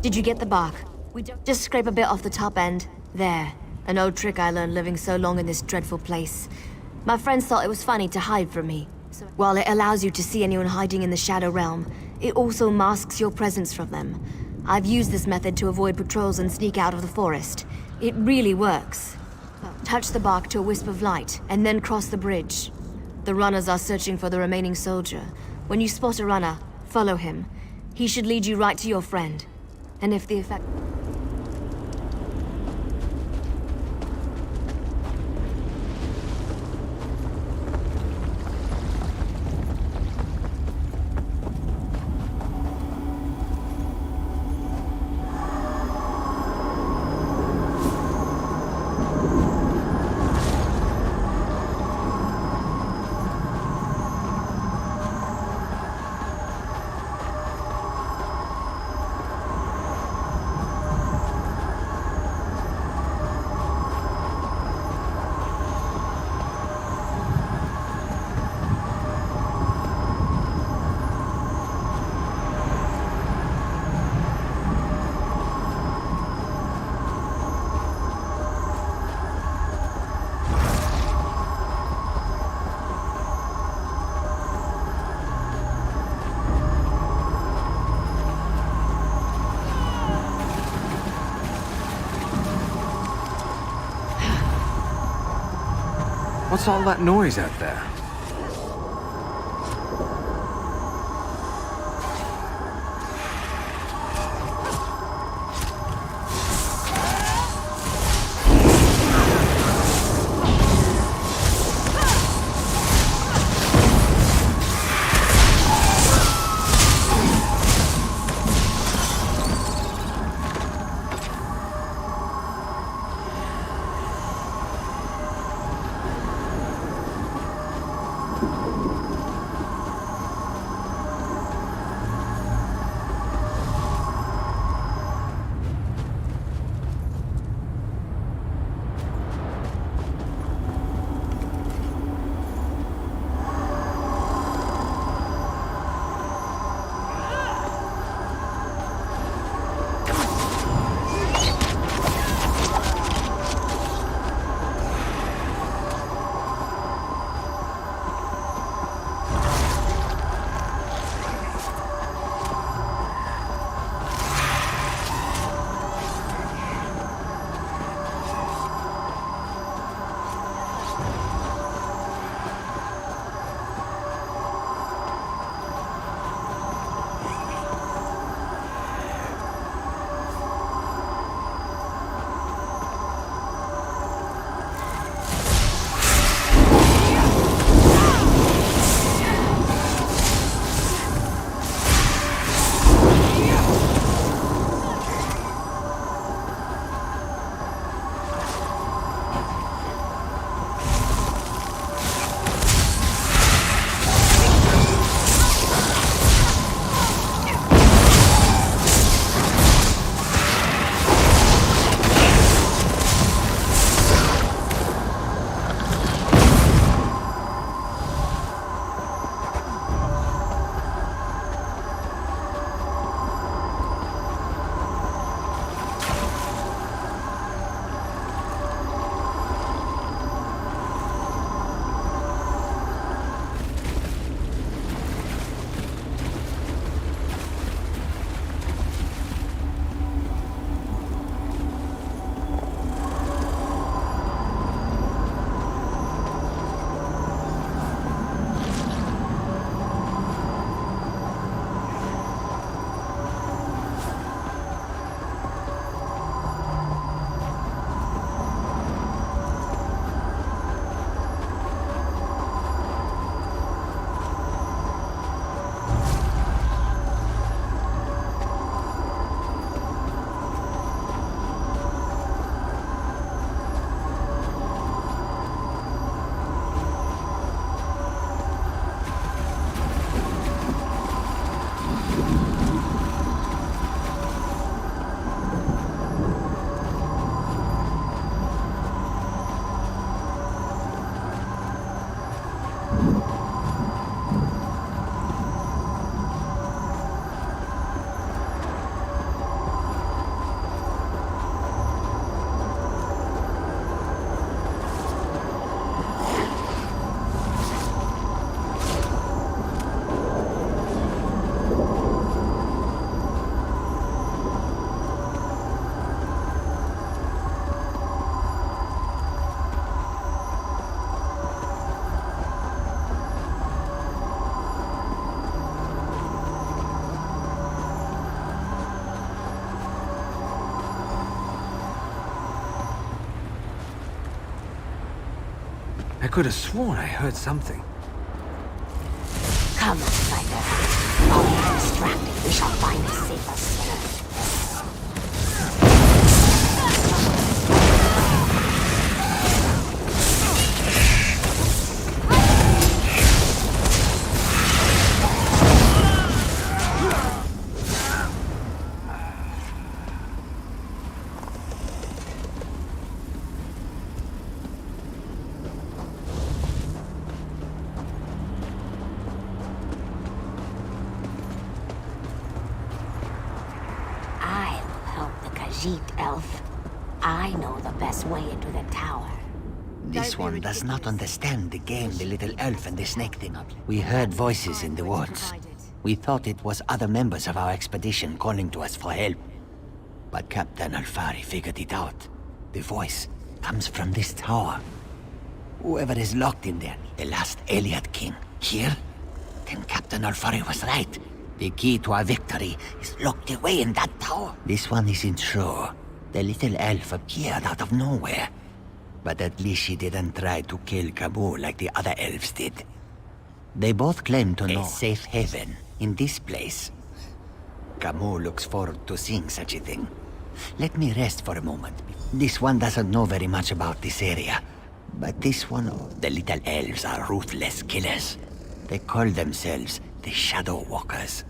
Did you get the bark? We don't just scrape a bit off the top end. There. An old trick I learned living so long in this dreadful place. My friends thought it was funny to hide from me. So, while it allows you to see anyone hiding in the Shadow Realm, it also masks your presence from them. I've used this method to avoid patrols and sneak out of the forest. It really works. Touch the bark to a wisp of light, and then cross the bridge. The runners are searching for the remaining soldier. When you spot a runner, follow him. He should lead you right to your friend. And if the effect...
What's all that noise out there? could have sworn I heard something.
Come, outsider. While we are distracted, we shall find a safer spot. Elf. I know the best way into the tower.
This one does not understand the game the little elf and the snake thing. We heard voices in the woods. We thought it was other members of our expedition calling to us for help. But Captain Alfari figured it out. The voice comes from this tower. Whoever is locked in there, the last Eliad king, here? Then Captain Alfari was right. The key to our victory is locked away in that tower. This one isn't sure. The little elf appeared out of nowhere. But at least she didn't try to kill Camus like the other elves did. They both claim to know a safe haven in this place. Camus looks forward to seeing such a thing. Let me rest for a moment. This one doesn't know very much about this area. But this one, the little elves are ruthless killers. They call themselves the Shadow Walkers.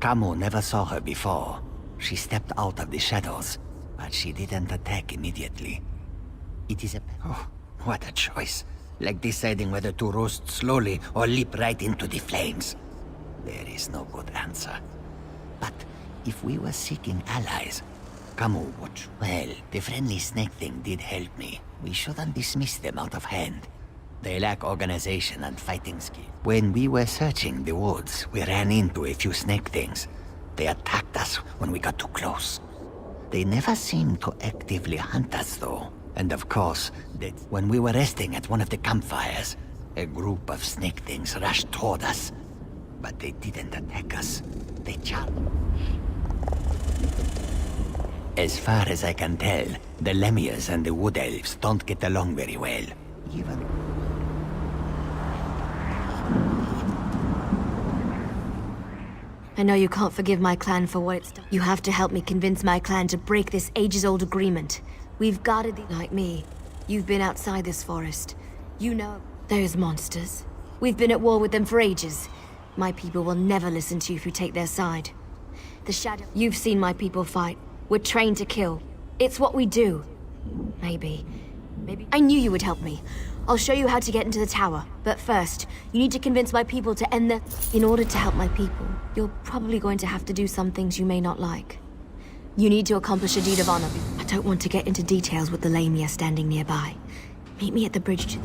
Camus never saw her before. She stepped out of the shadows, but she didn't attack immediately. It is a... Oh, what a choice. Like deciding whether to roast slowly or leap right into the flames. There is no good answer. But if we were seeking allies, Camus would... Well, the friendly snake thing did help me. We shouldn't dismiss them out of hand. They lack organization and fighting skill. When we were searching the woods, we ran into a few snake things. They attacked us when we got too close. They never seemed to actively hunt us, though. And of course, when we were resting at one of the campfires, a group of snake things rushed toward us. But they didn't attack us. They charged. As far as I can tell, the Lemirs and the Wood Elves don't get along very well. Even...
I know you can't forgive my clan for what it's done. You have to help me convince my clan to break this ages-old agreement. We've guarded the... Like me. You've been outside this forest. You know those monsters. We've been at war with them for ages. My people will never listen to you if you take their side. The Shadow... You've seen my people fight. We're trained to kill. It's what we do. Maybe... I knew you would help me. I'll show you how to get into the tower. But first, you need to convince my people to end the... In order to help my people, you're probably going to have to do some things you may not like. You need to accomplish a deed of honor. I don't want to get into details with the Lamia standing nearby. Meet me at the bridge to...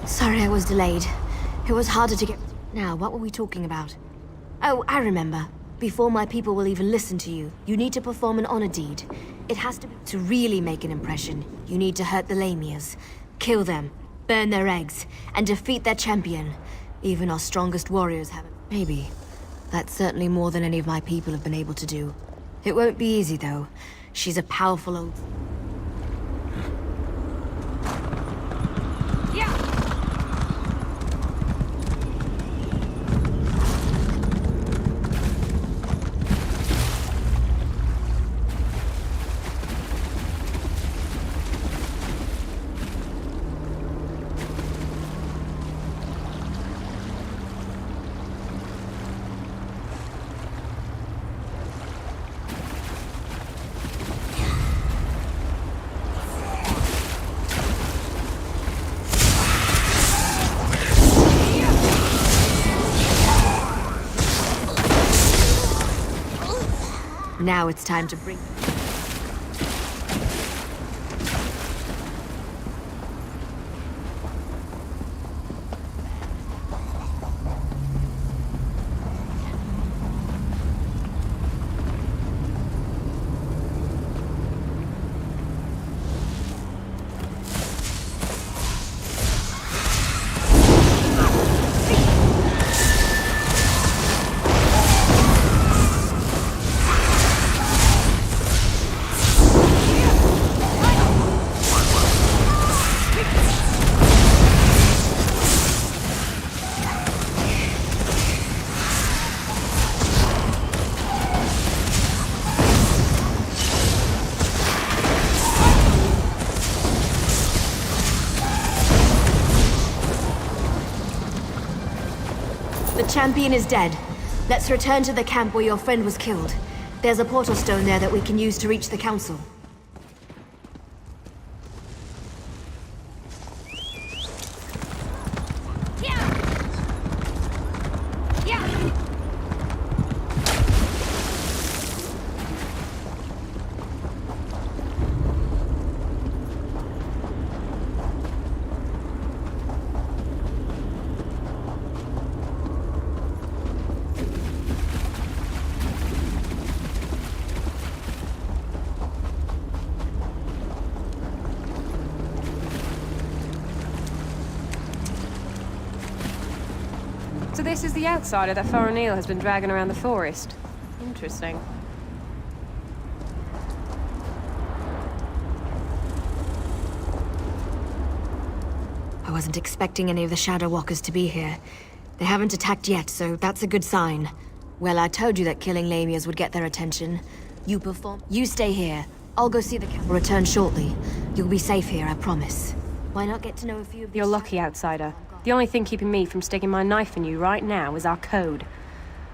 Sorry I was delayed. It was harder to get... Now, what were we talking about? Oh, I remember. Before my people will even listen to you, you need to perform an honor deed. It has to be... To really make an impression, you need to hurt the Lamias. Kill them, burn their eggs, and defeat their champion. Even our strongest warriors haven't... Maybe. That's certainly more than any of my people have been able to do. It won't be easy, though. She's a powerful old... Now it's time to bring... The champion is dead. Let's return to the camp where your friend was killed. There's a portal stone there that we can use to reach the council.
So this is the outsider that Thor O'Neill has been dragging around the forest. Interesting.
I wasn't expecting any of the Shadow Walkers to be here. They haven't attacked yet, so that's a good sign. Well, I told you that killing Lamias would get their attention. You perform. You stay here. I'll go see the camp. Return shortly. You'll be safe here, I promise. Why not get to know a few of these...
You're lucky, outsider. The only thing keeping me from sticking my knife in you right now is our code.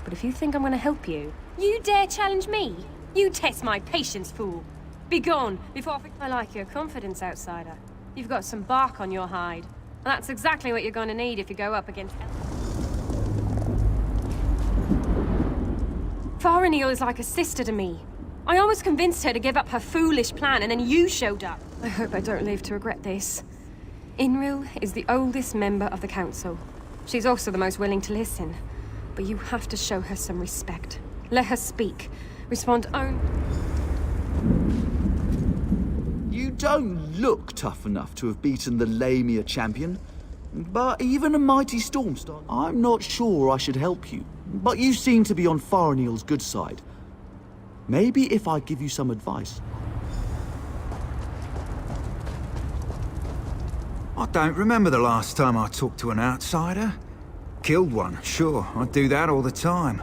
But if you think I'm gonna help you... You dare challenge me? You test my patience, fool. Be gone, before I like your confidence, outsider. You've got some bark on your hide. And that's exactly what you're gonna need if you go up against... Thor O'Neill is like a sister to me. I almost convinced her to give up her foolish plan, and then you showed up. I hope I don't live to regret this. Inril is the oldest member of the council. She's also the most willing to listen. But you have to show her some respect. Let her speak. Respond only...
You don't look tough enough to have beaten the Lamia champion. But even a mighty Stormstar, I'm not sure I should help you. But you seem to be on Thor O'Neill's good side. Maybe if I give you some advice...
I don't remember the last time I talked to an outsider. Killed one, sure, I do that all the time.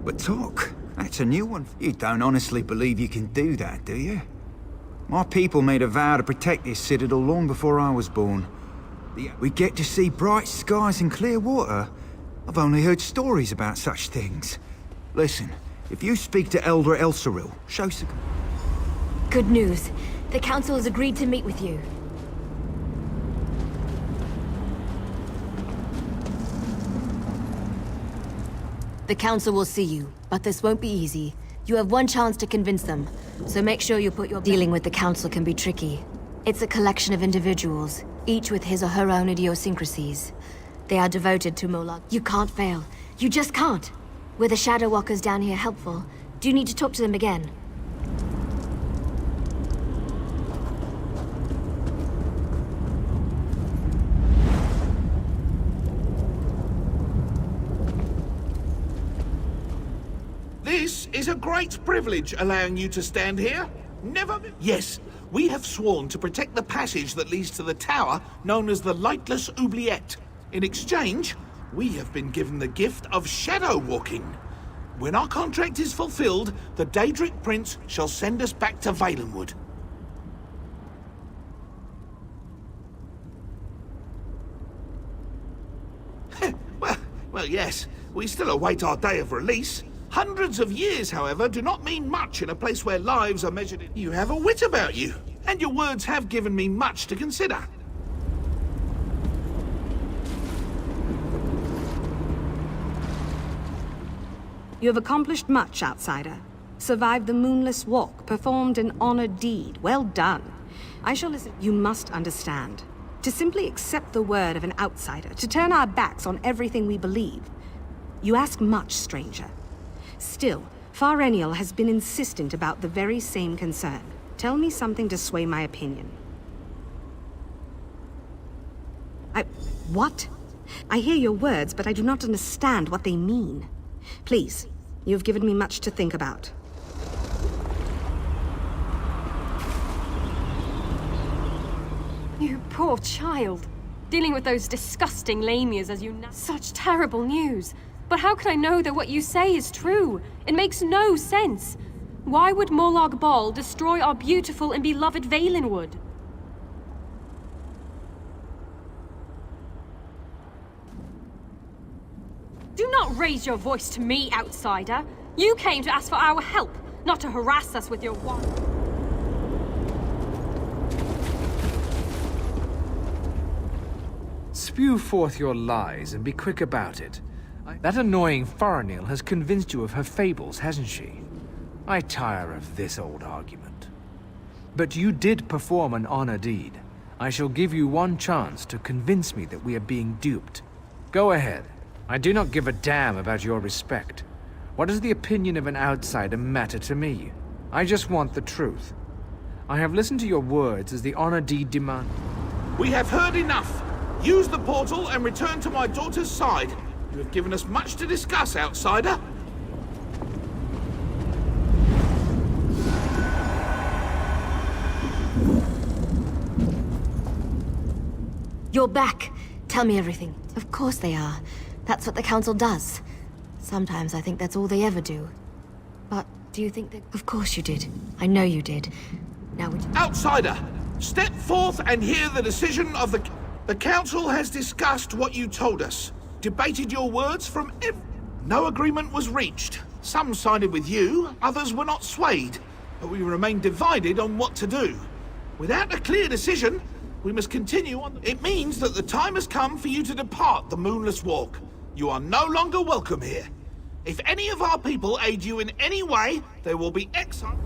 But talk, that's a new one. You don't honestly believe you can do that, do you? My people made a vow to protect this citadel long before I was born. We get to see bright skies and clear water. I've only heard stories about such things. Listen, if you speak to Elder Elsaril, show some...
Good news. The council has agreed to meet with you. The council will see you, but this won't be easy. You have one chance to convince them, so make sure you put your... Dealing with the council can be tricky. It's a collection of individuals. each with his or her own idiosyncrasies. They are devoted to Molag. You can't fail. You just can't. Were the Shadow Walkers down here helpful? Do you need to talk to them again?
This is a great privilege, allowing you to stand here. Never... Yes, we have sworn to protect the passage that leads to the tower known as the Lightless Oubliette. In exchange, we have been given the gift of shadow walking. When our contract is fulfilled, the Daedric Prince shall send us back to Valenwood. well, yes, we still await our day of release. Hundreds of years, however, do not mean much in a place where lives are measured in... You have a wit about you, and your words have given me much to consider.
You have accomplished much, outsider. Survived the Moonless Walk, performed an honored deed. Well done. I shall listen. You must understand. To simply accept the word of an outsider, to turn our backs on everything we believe. You ask much, stranger. Still, Farenial has been insistent about the very same concern. Tell me something to sway my opinion. What? I hear your words, but I do not understand what they mean. Please, you've given me much to think about.
You poor child. Dealing with those disgusting lamias as you know. Such terrible news. But how can I know that what you say is true? It makes no sense. Why would Molag Bal destroy our beautiful and beloved Valenwood? Do not raise your voice to me, outsider. You came to ask for our help, not to harass us with your wand.
Spew forth your lies and be quick about it. That annoying Farenial has convinced you of her fables, hasn't she? I tire of this old argument. But you did perform an honor deed. I shall give you one chance to convince me that we are being duped. Go ahead. I do not give a damn about your respect. What does the opinion of an outsider matter to me? I just want the truth. I have listened to your words as the honor deed demands.
We have heard enough. Use the portal and return to my daughter's side. You have given us much to discuss, outsider.
You're back. Tell me everything. Of course they are. That's what the Council does. Sometimes I think that's all they ever do. But do you think that... Of course you did. I know you did. Now would you...
Outsider! Step forth and hear the decision of the... The Council has discussed what you told us. Debated your words from No agreement was reached. Some sided with you, others were not swayed. But we remain divided on what to do. Without a clear decision, we must continue on. It means that the time has come for you to depart the Moonless Walk. You are no longer welcome here. If any of our people aid you in any way, they will be exiled.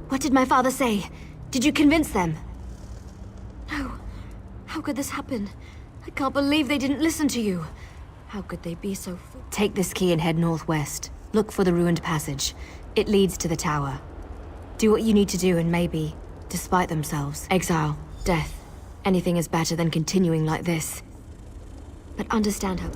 What did my father say? Did you convince them? No. How could this happen? I can't believe they didn't listen to you. How could they be so fool? Take this key and head northwest. Look for the ruined passage. It leads to the tower. Do what you need to do and maybe, despite themselves, exile, death. Anything is better than continuing like this. But understand how...